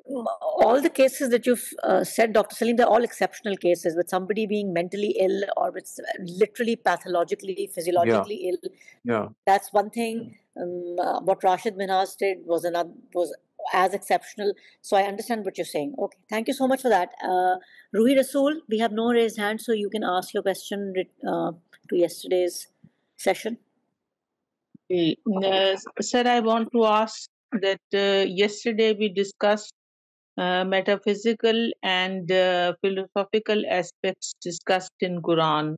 All the cases that you've said, Dr. Salim, they're all exceptional cases, with somebody being mentally ill or with literally pathologically, physiologically ill. Yeah. That's one thing. What Rashid Minhas did was as exceptional. So I understand what you're saying. Okay, thank you so much for that. Ruhi Rasool, we have no raised hand, so you can ask your question to yesterday's session. Sir, I want to ask that yesterday we discussed metaphysical and philosophical aspects discussed in Quran.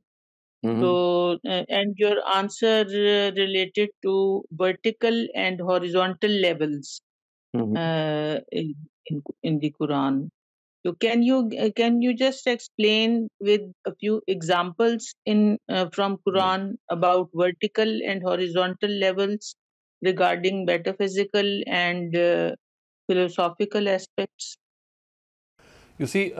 So, and your answer related to vertical and horizontal levels in the Quran. So, can you just explain with a few examples from Quran about vertical and horizontal levels regarding metaphysical and philosophical aspects? You see,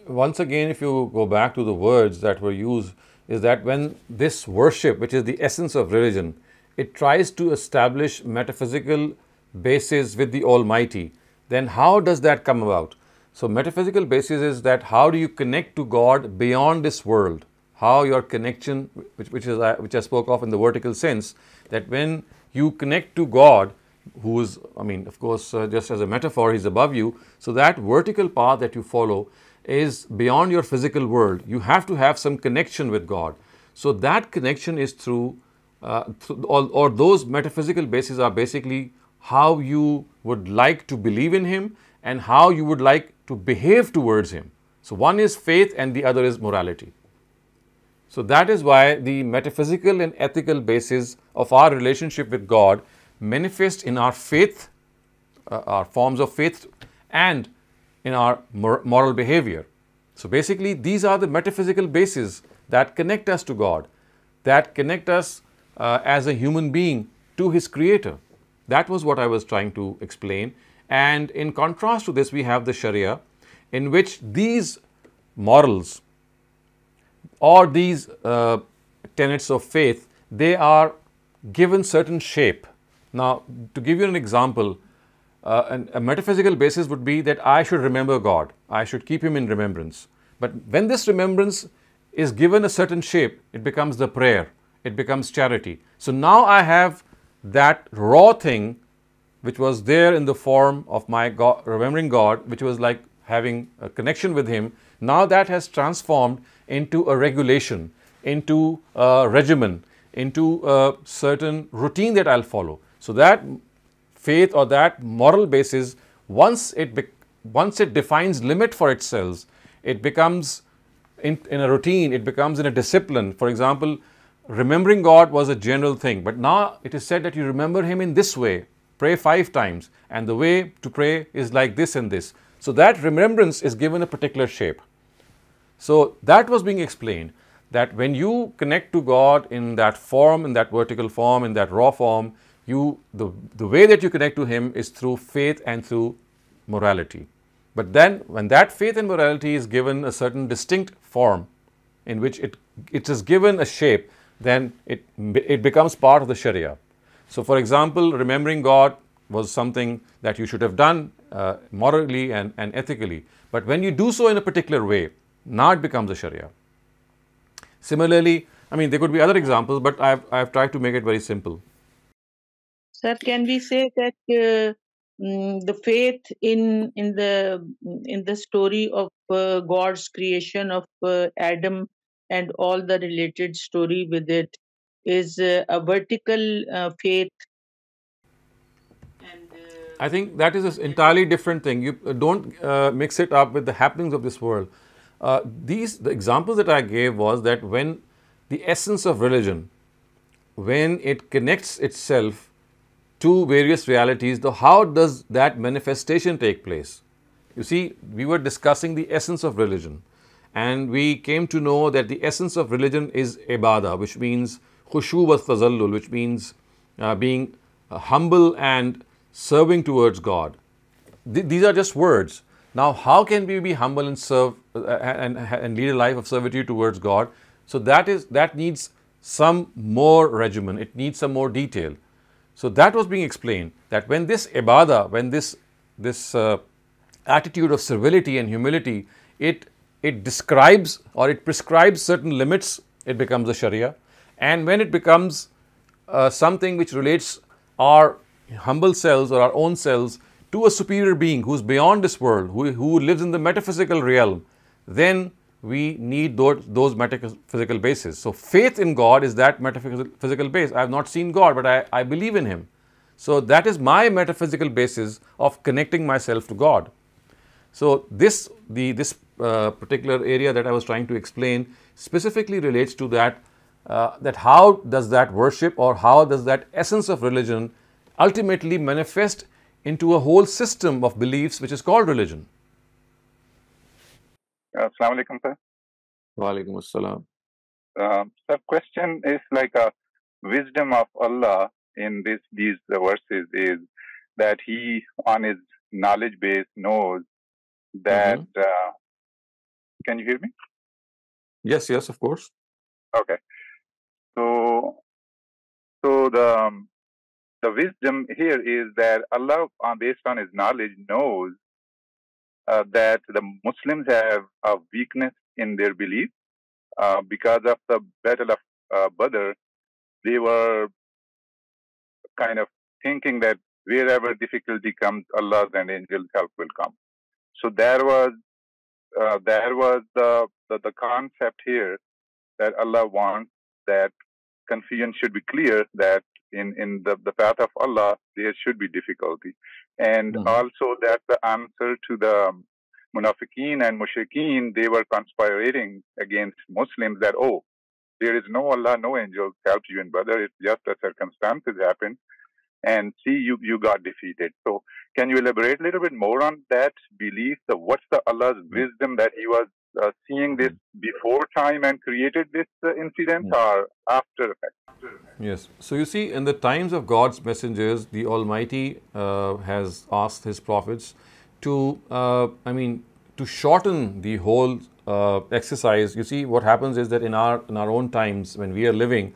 once again, if you go back to the words that were used, is that when this worship, which is the essence of religion, it tries to establish metaphysical basis with the Almighty, then how does that come about? So metaphysical basis is that how do you connect to God beyond this world? How your connection, which I spoke of in the vertical sense, that when you connect to God, who is, I mean, of course, just as a metaphor, He's above you. So that vertical path that you follow is beyond your physical world. You have to have some connection with God. So that connection is through, or those metaphysical bases are basically how you would like to believe in Him and how you would like to behave towards Him. So one is faith and the other is morality. So that is why the metaphysical and ethical basis of our relationship with God manifest in our faith, our forms of faith, and in our moral behavior. So basically, these are the metaphysical bases that connect us to God, that connect us as a human being to His Creator. That was what I was trying to explain. And in contrast to this, we have the Sharia, in which these morals or these tenets of faith, they are given certain shape. Now, to give you an example, a metaphysical basis would be that I should remember God. I should keep Him in remembrance. But when this remembrance is given a certain shape, it becomes the prayer. It becomes charity. So now I have that raw thing which was there in the form of my God, remembering God, which was like having a connection with Him. Now that has transformed into a regulation, into a regimen, into a certain routine that I'll follow. So that faith or that moral basis, once it defines limit for itself, it becomes in a routine, it becomes in a discipline. For example, remembering God was a general thing, but now it is said that you remember Him in this way, pray 5 times, and the way to pray is like this and this. So that remembrance is given a particular shape. So that was being explained, that when you connect to God in that form, in that vertical form, in that raw form, the way that you connect to Him is through faith and through morality. But then when that faith and morality is given a certain distinct form in which it is given a shape, then it becomes part of the Sharia. So for example, remembering God was something that you should have done morally and ethically. But when you do so in a particular way, now it becomes a Sharia. Similarly, I mean, there could be other examples, but I've tried to make it very simple. Sir, can we say that the faith in the story of God's creation of Adam and all the related story with it is a vertical faith? I think that is an entirely different thing. You don't mix it up with the happenings of this world. The examples that I gave was that when the essence of religion, when it connects itself to various realities, how does that manifestation take place? You see, we were discussing the essence of religion, and we came to know that the essence of religion is ibadah, which means khushu wa tazallul, which means being humble and serving towards God. These are just words. Now, how can we be humble and serve and lead a life of servitude towards God? So that needs some more regimen. It needs some more detail. So that was being explained, that when this ibadah, when this attitude of servility and humility, it describes or it prescribes certain limits, it becomes a Sharia. And when it becomes something which relates our humble selves or our own selves to a superior being who is beyond this world, who lives in the metaphysical realm, then we need those metaphysical bases. So faith in God is that metaphysical base. I have not seen God, but I believe in Him. So that is my metaphysical basis of connecting myself to God. So this particular area that I was trying to explain specifically relates to that, that how does that worship or how does that essence of religion ultimately manifest into a whole system of beliefs which is called religion. Assalamu alaikum, sir. Wa alaikum assalam. The question is like a wisdom of Allah in these verses is that He on His knowledge base knows that. Can you hear me? Yes, of course. Okay. So the wisdom here is that Allah, based on His knowledge, knows that the Muslims have a weakness in their belief. Because of the Battle of Badr, they were kind of thinking that wherever difficulty comes, Allah's and angels' help will come. So there was the concept here that Allah wants that confusion should be clear, that in the path of Allah there should be difficulty, and also that the answer to the Munafiqeen and Mushrikeen, they were conspiring against Muslims that, oh, there is no Allah, no angels helped you in Badr. It's just the circumstances happened, and see, you got defeated. So can you elaborate a little bit more on that belief? So what's the Allah's wisdom that He was seeing this before time and created this incident, or after effect? Yes. So you see, in the times of God's messengers, the Almighty has asked His prophets to, to shorten the whole exercise. You see, what happens is that in our own times, when we are living,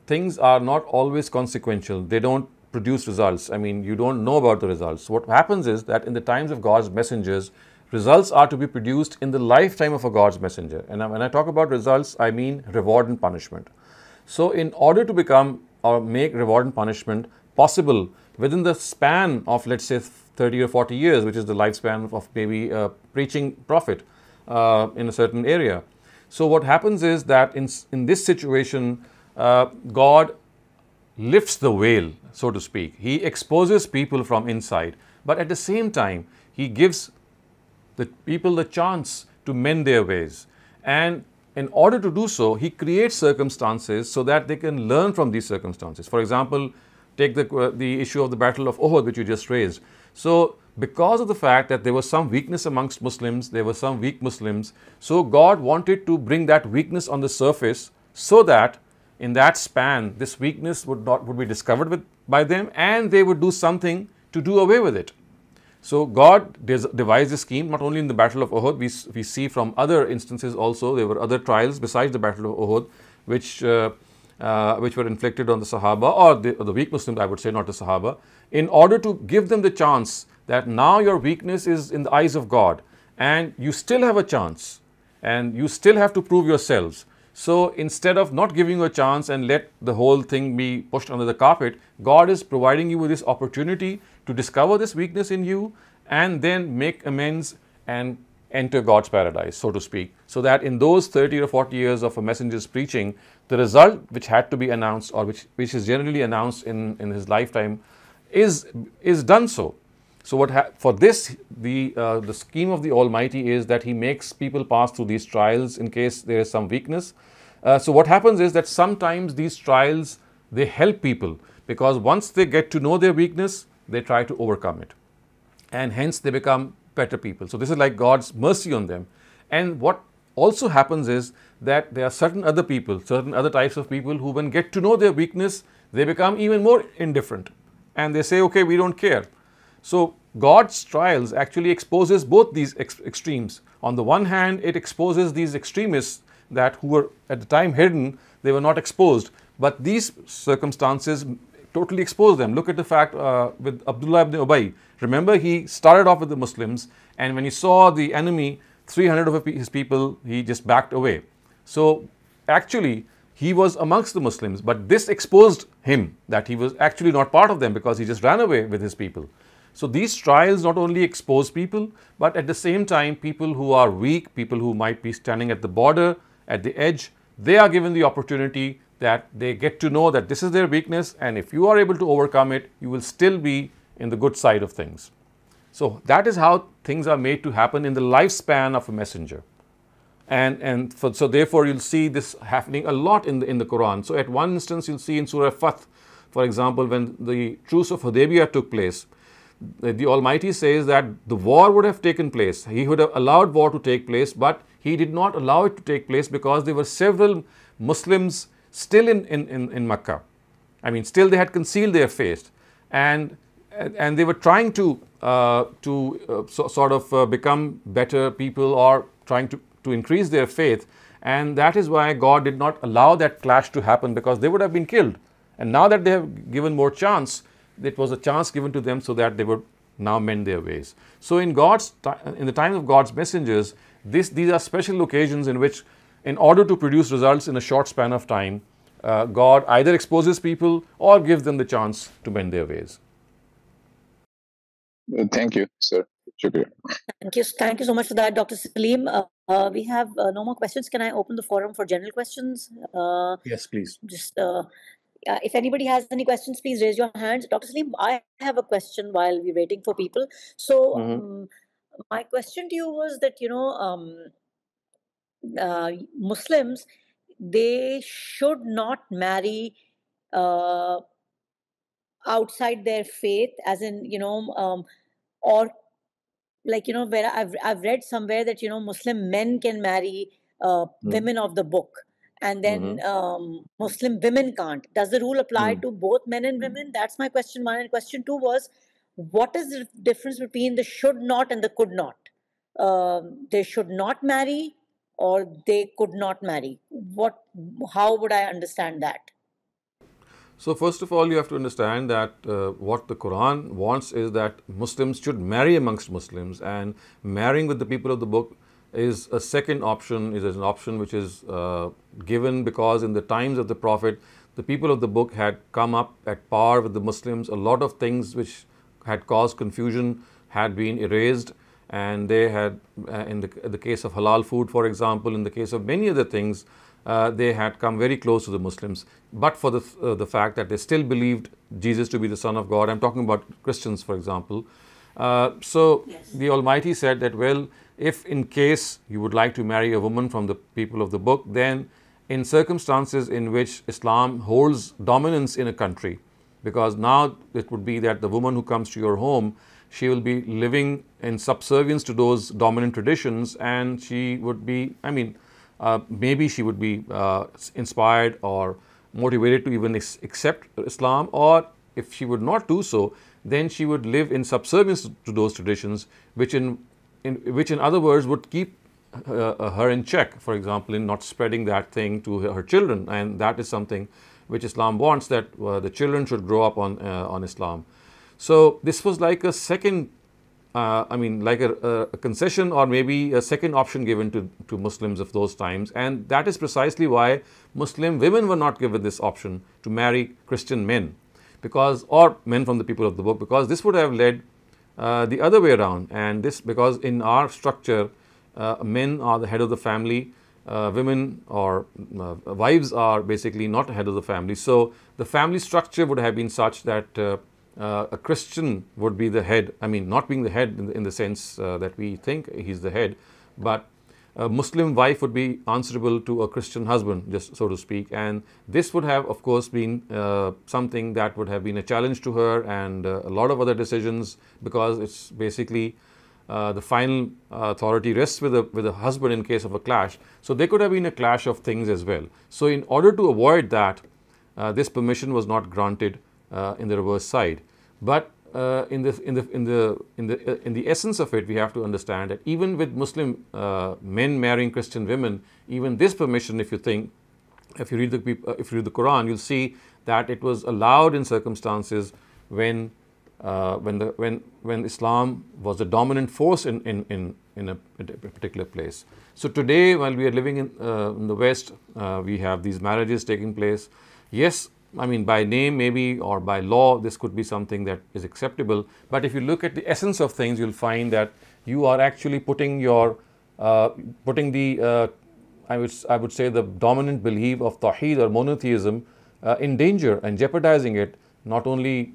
things are not always consequential. They don't produce results. You don't know about the results. What happens is that in the times of God's messengers, results are to be produced in the lifetime of a God's messenger. And when I talk about results, I mean reward and punishment. So in order to become or make reward and punishment possible within the span of, let's say, 30 or 40 years, which is the lifespan of maybe a preaching prophet in a certain area. So what happens is that in this situation, God lifts the veil, so to speak. He exposes people from inside, but at the same time, He gives the people the chance to mend their ways. And in order to do so, He creates circumstances so that they can learn from these circumstances. For example, take the issue of the Battle of Uhud, which you just raised. So because of the fact that there was some weakness amongst Muslims, there were some weak Muslims, so God wanted to bring that weakness on the surface so that in that span, this weakness would be discovered by them, and they would do something to do away with it. So God devised a scheme, not only in the Battle of Uhud, we see from other instances also, there were other trials besides the Battle of Uhud, which were inflicted on the Sahaba, or the weak Muslims, I would say, not the Sahaba, in order to give them the chance that now your weakness is in the eyes of God, and you still have a chance, and you still have to prove yourselves. So instead of not giving you a chance and let the whole thing be pushed under the carpet, God is providing you with this opportunity to discover this weakness in you and then make amends and enter God's paradise, so to speak. So that in those 30 or 40 years of a messenger's preaching, the result which had to be announced, or which is generally announced in his lifetime, is done so. So for this, the scheme of the Almighty is that He makes people pass through these trials in case there is some weakness. So what happens is that sometimes these trials, they help people, because once they get to know their weakness, they try to overcome it, and hence they become better people. So this is like God's mercy on them. And what also happens is that there are certain other people, certain other types of people who, when get to know their weakness, they become even more indifferent, and they say, okay, we don't care. So God's trials actually exposes both these extremes. On the one hand, it exposes these extremists that who were at the time hidden, they were not exposed, but these circumstances totally expose them. Look at the fact with Abdullah ibn Ubay. Remember, he started off with the Muslims, and when he saw the enemy, 300 of his people, he just backed away. So actually, he was amongst the Muslims, but this exposed him that he was actually not part of them, because he just ran away with his people. So these trials not only expose people, but at the same time, people who are weak, people who might be standing at the border, at the edge, they are given the opportunity that they get to know that this is their weakness, and if you are able to overcome it, you will still be in the good side of things. So that is how things are made to happen in the lifespan of a messenger. So therefore, you'll see this happening a lot in the Quran. So at one instance, you'll see in Surah Fath, for example, when the truce of Hudaybiyah took place, the Almighty says that the war would have taken place. He would have allowed war to take place, but He did not allow it to take place because there were several Muslims still in Makkah. Still they had concealed their faith, and they were trying to become better people, or trying to increase their faith, and that is why God did not allow that clash to happen, because they would have been killed. And now that they have given more chance, it was a chance given to them so that they would now mend their ways. So in the time of God's messengers, these are special occasions in which, in order to produce results in a short span of time, God either exposes people or gives them the chance to mend their ways. Thank you, sir. Shukriya. Thank you so much for that, Dr. Salim. We have no more questions. Can I open the forum for general questions? Yes, please. Just if anybody has any questions, please raise your hands. Dr. Salim, I have a question while we're waiting for people. So my question to you was that, Muslims, they should not marry outside their faith, as in, or like, where I've read somewhere that, Muslim men can marry women of the book, and then Muslim women can't. Does the rule apply to both men and women? That's my question one. And question two was, what is the difference between the should not and the could not? They should not marry or they could not marry. How would I understand that? So first of all, you have to understand that what the Quran wants is that Muslims should marry amongst Muslims, and marrying with the people of the book is a second option, is an option which is given because in the times of the Prophet, the people of the book had come up at par with the Muslims. A lot of things which had caused confusion had been erased, and they had, in the case of halal food, for example, in the case of many other things, they had come very close to the Muslims, but for the fact that they still believed Jesus to be the Son of God. I'm talking about Christians, for example. So yes, the Almighty said that, well, if in case you would like to marry a woman from the people of the book, then in circumstances in which Islam holds dominance in a country, because now it would be that the woman who comes to your home, she will be living in subservience to those dominant traditions, and she would be, maybe she would be inspired or motivated to even accept Islam, or if she would not do so, then she would live in subservience to those traditions, which in other words would keep her in check, for example, in not spreading that thing to her children. And that is something which Islam wants, that the children should grow up on Islam. So this was like a second, like a concession, or maybe a second option given to Muslims of those times. And that is precisely why Muslim women were not given this option to marry Christian men, or men from the people of the book, because this would have led the other way around. And this, because in our structure, men are the head of the family, women or wives are basically not head of the family. So the family structure would have been such that a Christian would be the head, not being the head in the sense that we think he's the head, but a Muslim wife would be answerable to a Christian husband, just so to speak. And this would have, of course, been something that would have been a challenge to her, and a lot of other decisions, because it's basically the final authority rests with the husband in case of a clash. So there could have been a clash of things as well. So in order to avoid that, this permission was not granted in the reverse side. But in the essence of it, we have to understand that even with Muslim men marrying Christian women, even this permission, if you read the Quran, you'll see that it was allowed in circumstances when Islam was the dominant force in a particular place. So today, while we are living in the West, we have these marriages taking place. Yes, by name maybe, or by law, this could be something that is acceptable. But if you look at the essence of things, you'll find that you are actually putting the I would say the dominant belief of Tawheed or monotheism in danger, and jeopardizing it, not only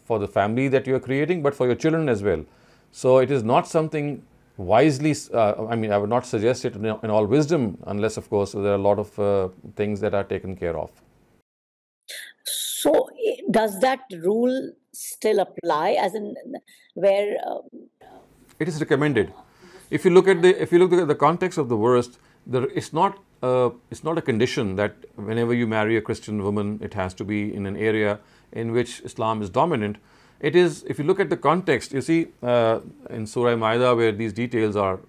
for the family that you are creating, but for your children as well. So it is not something wisely, I would not suggest it in all wisdom, unless of course there are a lot of things that are taken care of. So does that rule still apply, as in where it is recommended? If you look at the context of the verse, it's not a condition that whenever you marry a Christian woman, it has to be in an area in which Islam is dominant. It is, if you look at the context, you see in Surah Ma'idah, where these details are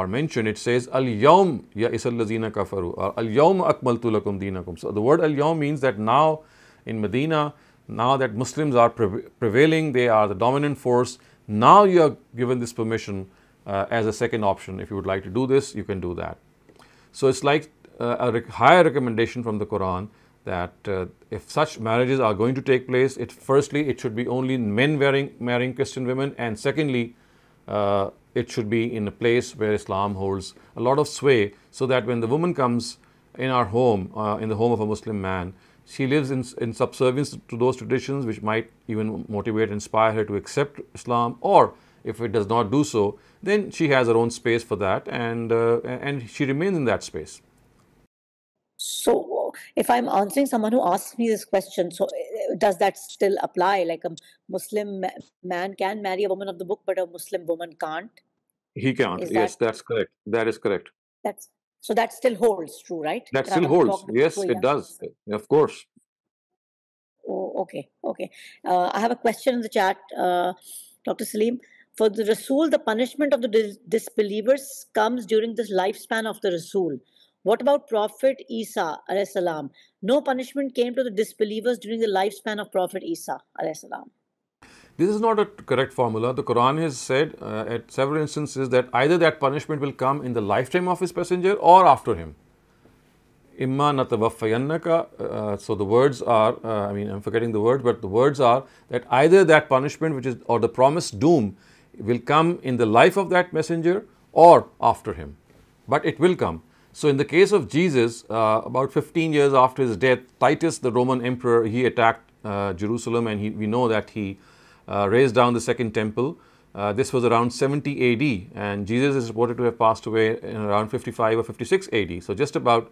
mentioned, it says Al-Yawm ya'isal lazina kafaru, or Al-Yawm akmaltu lakum dinakum. So the word Al-Yawm means that now in Medina, now that Muslims are prevailing, they are the dominant force, Now you are given this permission as a second option. If you would like to do this, you can do that. So it's like a higher recommendation from the Quran that if such marriages are going to take place, firstly, it should be only men marrying Christian women, and secondly, it should be in a place where Islam holds a lot of sway, so that when the woman comes in our home, in the home of a Muslim man, she lives in subservience to those traditions which might even motivate, inspire her to accept Islam, or if it does not do so, then she has her own space for that, and she remains in that space. So, if I'm answering someone who asks me this question, so does that still apply? Like a Muslim man can marry a woman of the book, but a Muslim woman can't? He can't. Yes, that's correct. That is correct. So that still holds true, right? That still holds. Yes, it does. Of course. Oh, okay. I have a question in the chat, Dr. Salim. For the Rasul, the punishment of the disbelievers comes during the lifespan of the Rasul. What about Prophet Isa alayhi salam? No punishment came to the disbelievers during the lifespan of Prophet Isa alayhi salam. This is not a correct formula. The Quran has said at several instances that either that punishment will come in the lifetime of his messenger or after him. Imma natawaffayannaka. So the words are, I'm forgetting the words, but the words are that either that punishment or the promised doom will come in the life of that messenger or after him. But it will come. So in the case of Jesus, about 15 years after his death, Titus, the Roman emperor, he attacked Jerusalem, and we know that he raised down the second temple. This was around 70 AD, and Jesus is reported to have passed away in around 55 or 56 AD. So just about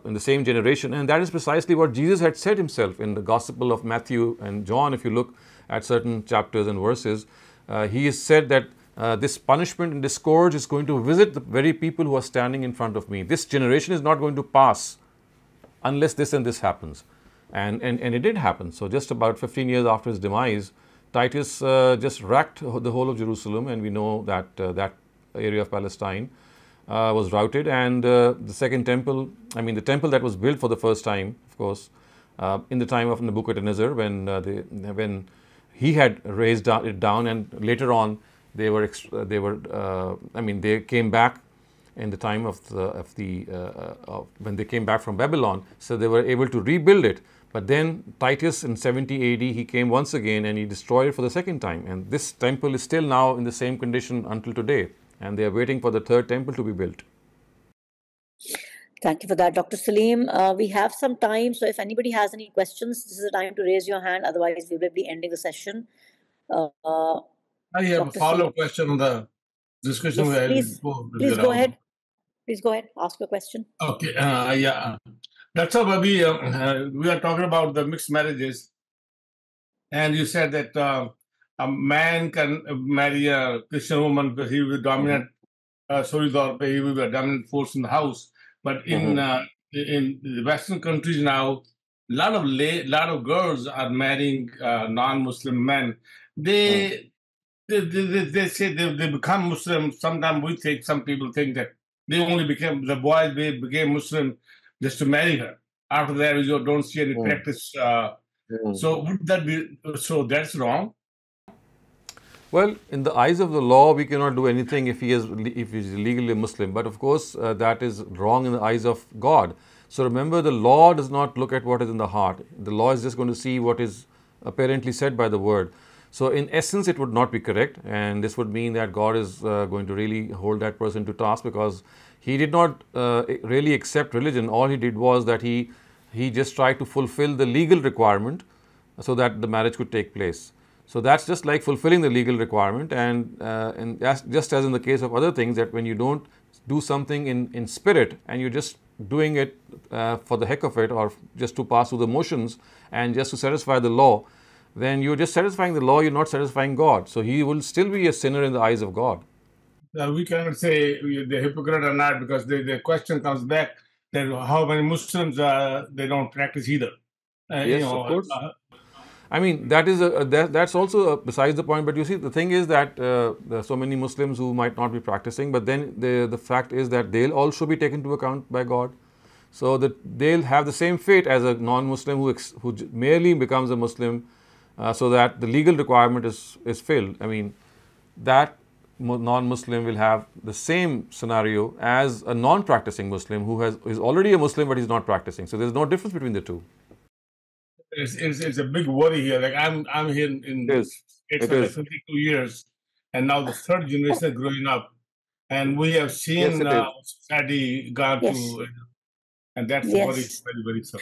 in the same generation, and that is precisely what Jesus had said himself in the Gospel of Matthew and John. If you look at certain chapters and verses, he has said that this punishment and this scourge is going to visit the very people who are standing in front of me. This generation is not going to pass unless this and this happens. And it did happen. So just about 15 years after his demise, Titus just racked the whole of Jerusalem, and we know that that area of Palestine was routed, and the second temple, the temple that was built for the first time, of course, in the time of Nebuchadnezzar, when he had raised it down, and later on they came back in the time of when they came back from Babylon, so they were able to rebuild it. But then Titus in 70 AD, he came once again and he destroyed it for the second time. And this temple is still now in the same condition until today. And they are waiting for the third temple to be built. Thank you for that, Dr. Salim. We have some time, so if anybody has any questions, this is the time to raise your hand. Otherwise, we will be ending the session. I have a follow-up question on the discussion. Yes, please go ahead. Please go ahead. Ask your question. Okay. That's how we are talking about the mixed marriages, and you said that a man can marry a Christian woman because he will be dominant. He will be a dominant force in the house. But in the Western countries now, a lot of girls are marrying non-Muslim men. They say they become Muslim. Sometimes some people think that the boys became Muslim just to marry her. After that, you don't see any practice. So would that be so? That's wrong. Well, in the eyes of the law, we cannot do anything if he is legally Muslim. But of course, that is wrong in the eyes of God. So remember, the law does not look at what is in the heart. The law is just going to see what is apparently said by the word. So in essence, it would not be correct, and this would mean that God is going to really hold that person to task, because he did not really accept religion. All he did was that he just tried to fulfill the legal requirement so that the marriage could take place. So that's just like fulfilling the legal requirement, and just as in the case of other things, that when you don't do something in spirit and you're just doing it for the heck of it, or just to pass through the motions and just to satisfy the law, then you're just satisfying the law, you're not satisfying God. So he will still be a sinner in the eyes of God. We cannot say the hypocrite or not, because the question comes back that how many Muslims they don't practice either. Yes, of course. That's also besides the point. But you see, the thing is that there are so many Muslims who might not be practicing, but then the fact is that they'll also be taken into account by God. So that they'll have the same fate as a non-Muslim who merely becomes a Muslim so that the legal requirement is filled. I mean, that non-Muslim will have the same scenario as a non-practicing Muslim who is already a Muslim but he's not practicing. So there's no difference between the two. It's a big worry here. Like I'm here in States for like 52 years, and now the third generation is growing up, and we have seen society gone to, and that's a worry, very, very so.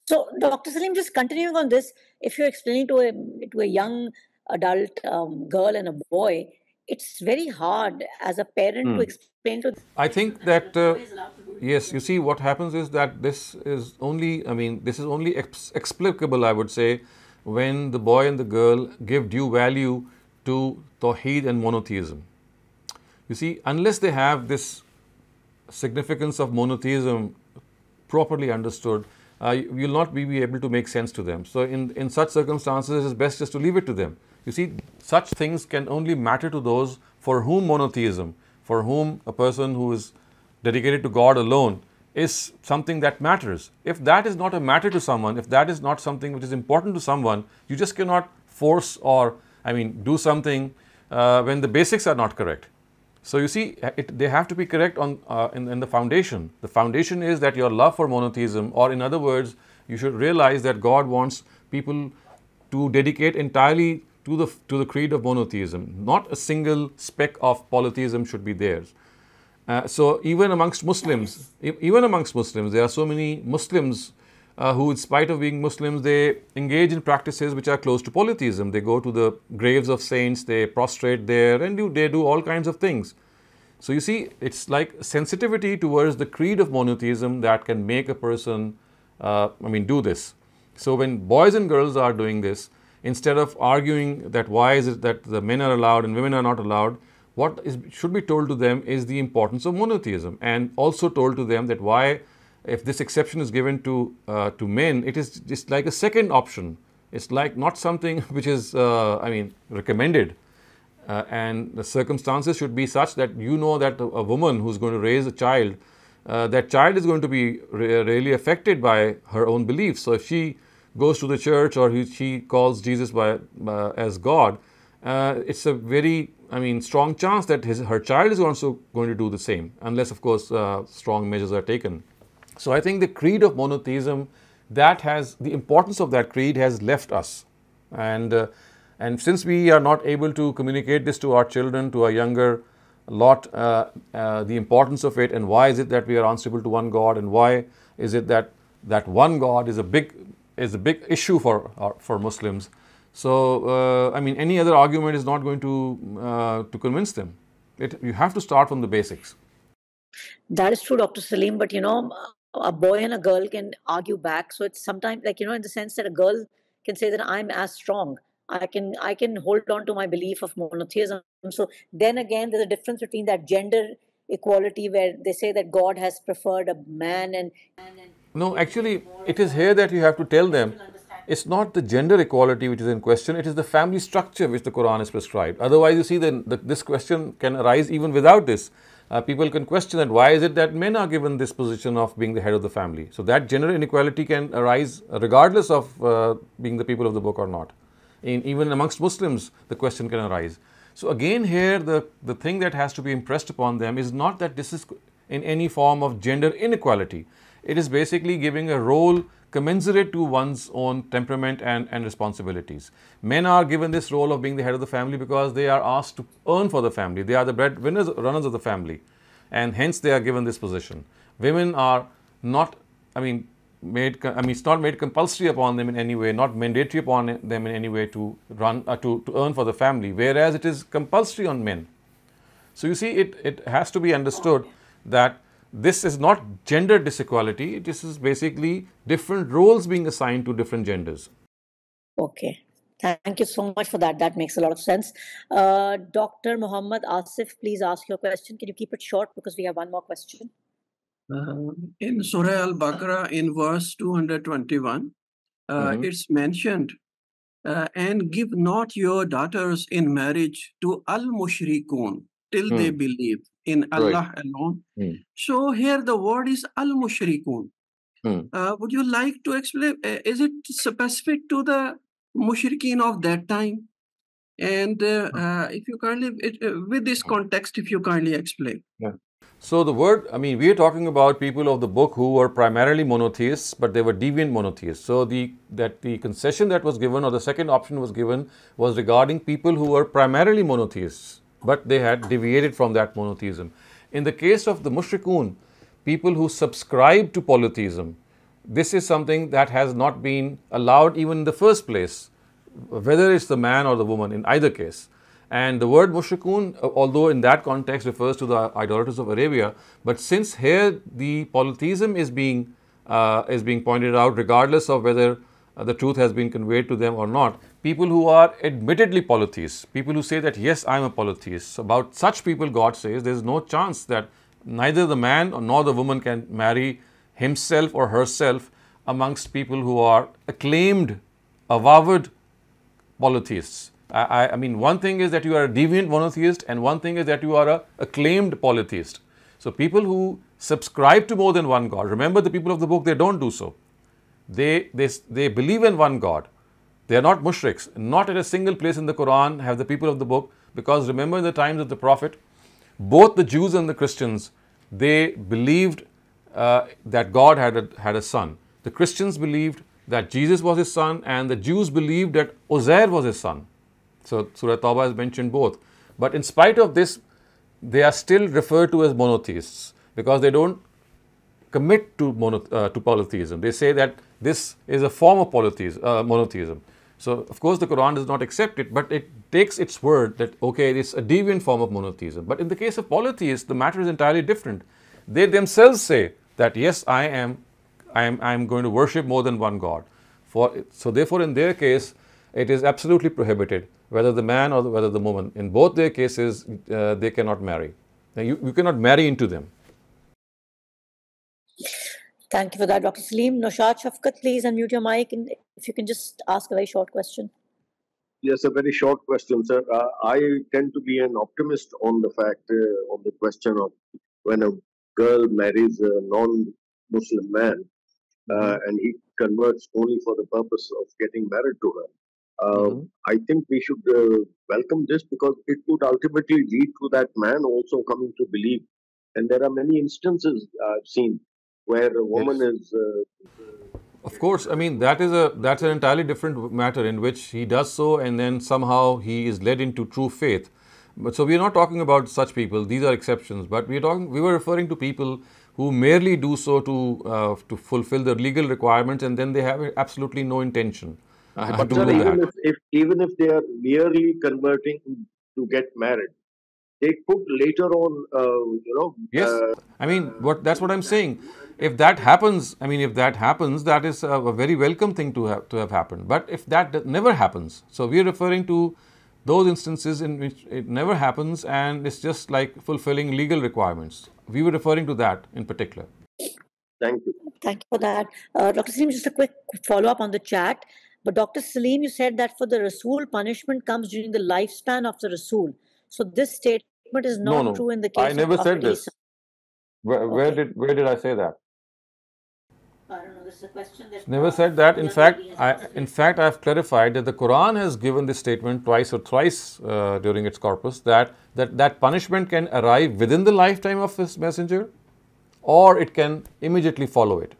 So, Dr. Salim, just continuing on this, if you're explaining to a young adult girl and a boy, it's very hard as a parent to explain to them. I think that yes, you see, what happens is that this is only, I mean, this is only explicable, I would say, when the boy and the girl give due value to Tawheed and monotheism. You see, unless they have this significance of monotheism properly understood, you'll not be able to make sense to them. So in such circumstances, it's best just to leave it to them. You see, such things can only matter to those for whom monotheism, for whom a person who is dedicated to God alone is something that matters. If that is not a matter to someone, if that is not something which is important to someone, you just cannot force or, I mean, do something when the basics are not correct. So you see, they have to be correct on in the foundation. The foundation is that your love for monotheism, or in other words, you should realize that God wants people to dedicate entirely to the creed of monotheism. Not a single speck of polytheism should be theirs. So even amongst Muslims, there are so many Muslims who, in spite of being Muslims, they engage in practices which are close to polytheism. They go to the graves of saints, they prostrate there, and they do all kinds of things. So you see, it's like sensitivity towards the creed of monotheism that can make a person, do this. So when boys and girls are doing this, instead of arguing that why is it that the men are allowed and women are not allowed, what should be told to them is the importance of monotheism, and also told to them that why, if this exception is given to men, it is just like a second option. It's like not something which is, recommended. And the circumstances should be such that you know that a woman who's going to raise a child, that child is going to be really affected by her own beliefs. So if she goes to the church or she calls Jesus as God, it's a very, strong chance that her child is also going to do the same, unless, of course, strong measures are taken. So I think the creed of monotheism, the importance of that creed has left us. And since we are not able to communicate this to our children, to our younger lot, the importance of it, and why is it that we are answerable to one God, and why is it that one God is a big issue for Muslims. So, any other argument is not going to convince them. You have to start from the basics. That is true, Dr. Salim, but a boy and a girl can argue back. So it's sometimes like, in the sense that a girl can say that I'm as strong. I can hold on to my belief of monotheism. So then again, there's a difference between that gender equality where they say that God has preferred a man and... No, actually, it is here that you have to tell them it's not the gender equality which is in question, it is the family structure which the Quran has prescribed. Otherwise, you see, this question can arise even without this. People can question that why is it that men are given this position of being the head of the family. So that gender inequality can arise regardless of being the people of the book or not. Even amongst Muslims, the question can arise. So again here, the thing that has to be impressed upon them is not that this is in any form of gender inequality. It is basically giving a role commensurate to one's own temperament and responsibilities. Men are given this role of being the head of the family because they are asked to earn for the family. They are the breadwinners, runners of the family, and hence they are given this position. Women are not, it's not made compulsory upon them in any way, not mandatory upon them in any way to earn for the family, whereas it is compulsory on men. So you see, it has to be understood that this is not gender disequality. This is basically different roles being assigned to different genders. Okay. Thank you so much for that. That makes a lot of sense. Dr. Muhammad Asif, please ask your question. Can you keep it short because we have one more question? In Surah Al-Baqarah, in verse 221, it's mentioned, and give not your daughters in marriage to al-mushrikun till they believe in Allah alone. So here the word is al-mushrikun. Would you like to explain, is it specific to the mushrikeen of that time? And if you kindly, with this context, if you kindly explain. Yeah. So the word, I mean, we are talking about people of the book who were primarily monotheists, but they were deviant monotheists. So the concession that was given, or the second option was given, was regarding people who were primarily monotheists, but they had deviated from that monotheism. In the case of the mushrikun, people who subscribe to polytheism, this is something that has not been allowed even in the first place, whether it's the man or the woman, in either case. And the word mushrikun, although in that context refers to the idolaters of Arabia, but since here the polytheism is being pointed out, regardless of whether the truth has been conveyed to them or not, people who are admittedly polytheists, people who say that yes, I am a polytheist, about such people God says there is no chance that neither the man nor the woman can marry himself or herself amongst people who are acclaimed, avowed polytheists. I mean, one thing is that you are a deviant monotheist, and one thing is that you are a acclaimed polytheist. So people who subscribe to more than one God, remember the people of the book, they don't do so. They believe in one God. They are not mushriks. Not at a single place in the Quran have the people of the book, because remember in the times of the Prophet, both the Jews and the Christians, they believed that God had a son. The Christians believed that Jesus was his son, and the Jews believed that Uzair was his son. So Surah Tawbah has mentioned both. But in spite of this, they are still referred to as monotheists, because they don't commit to polytheism. They say that this is a form of monotheism. So of course the Quran does not accept it, but it takes its word that okay, it's a deviant form of monotheism. But in the case of polytheists, the matter is entirely different. They themselves say that yes, I am going to worship more than one God. So therefore in their case, it is absolutely prohibited, whether the man or whether the woman. In both their cases, they cannot marry. Now, you cannot marry into them. Thank you for that, Dr. Salim. Naushad Shafkat, please unmute your mic, and if you can just ask a very short question. Yes, a very short question, sir. I tend to be an optimist on the fact, on the question of when a girl marries a non-Muslim man, and he converts only for the purpose of getting married to her. I think we should welcome this, because it would ultimately lead to that man also coming to believe. And there are many instances I've seen where a woman is... Of course, I mean, that's an entirely different matter in which he does so and then somehow he is led into true faith. But so we are not talking about such people. These are exceptions. But we were referring to people who merely do so to fulfill the legal requirements, and then they have absolutely no intention. But sir, even if they are merely converting to get married, they could later on, Yes, I mean, that's what I'm saying. If that happens, that is a very welcome thing to have happened. But if that never happens, so we are referring to those instances in which it never happens, and it's just like fulfilling legal requirements. We were referring to that in particular. Thank you. Thank you for that. Dr. Salim, just a quick follow-up on the chat. But Dr. Salim, you said that for the Rasul, punishment comes during the lifespan of the Rasul. So this statement is not true in the case of I never said this. Where did I say that? I don't know. This is a question that never said that. In fact, I have clarified that the Quran has given this statement twice or thrice during its corpus, that punishment can arrive within the lifetime of this messenger, or it can immediately follow it.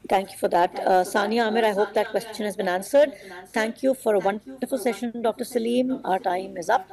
Thank you for that. Sania Amir, I hope that question has been answered. Thank you for a wonderful session, Dr. Salim. Our time is up.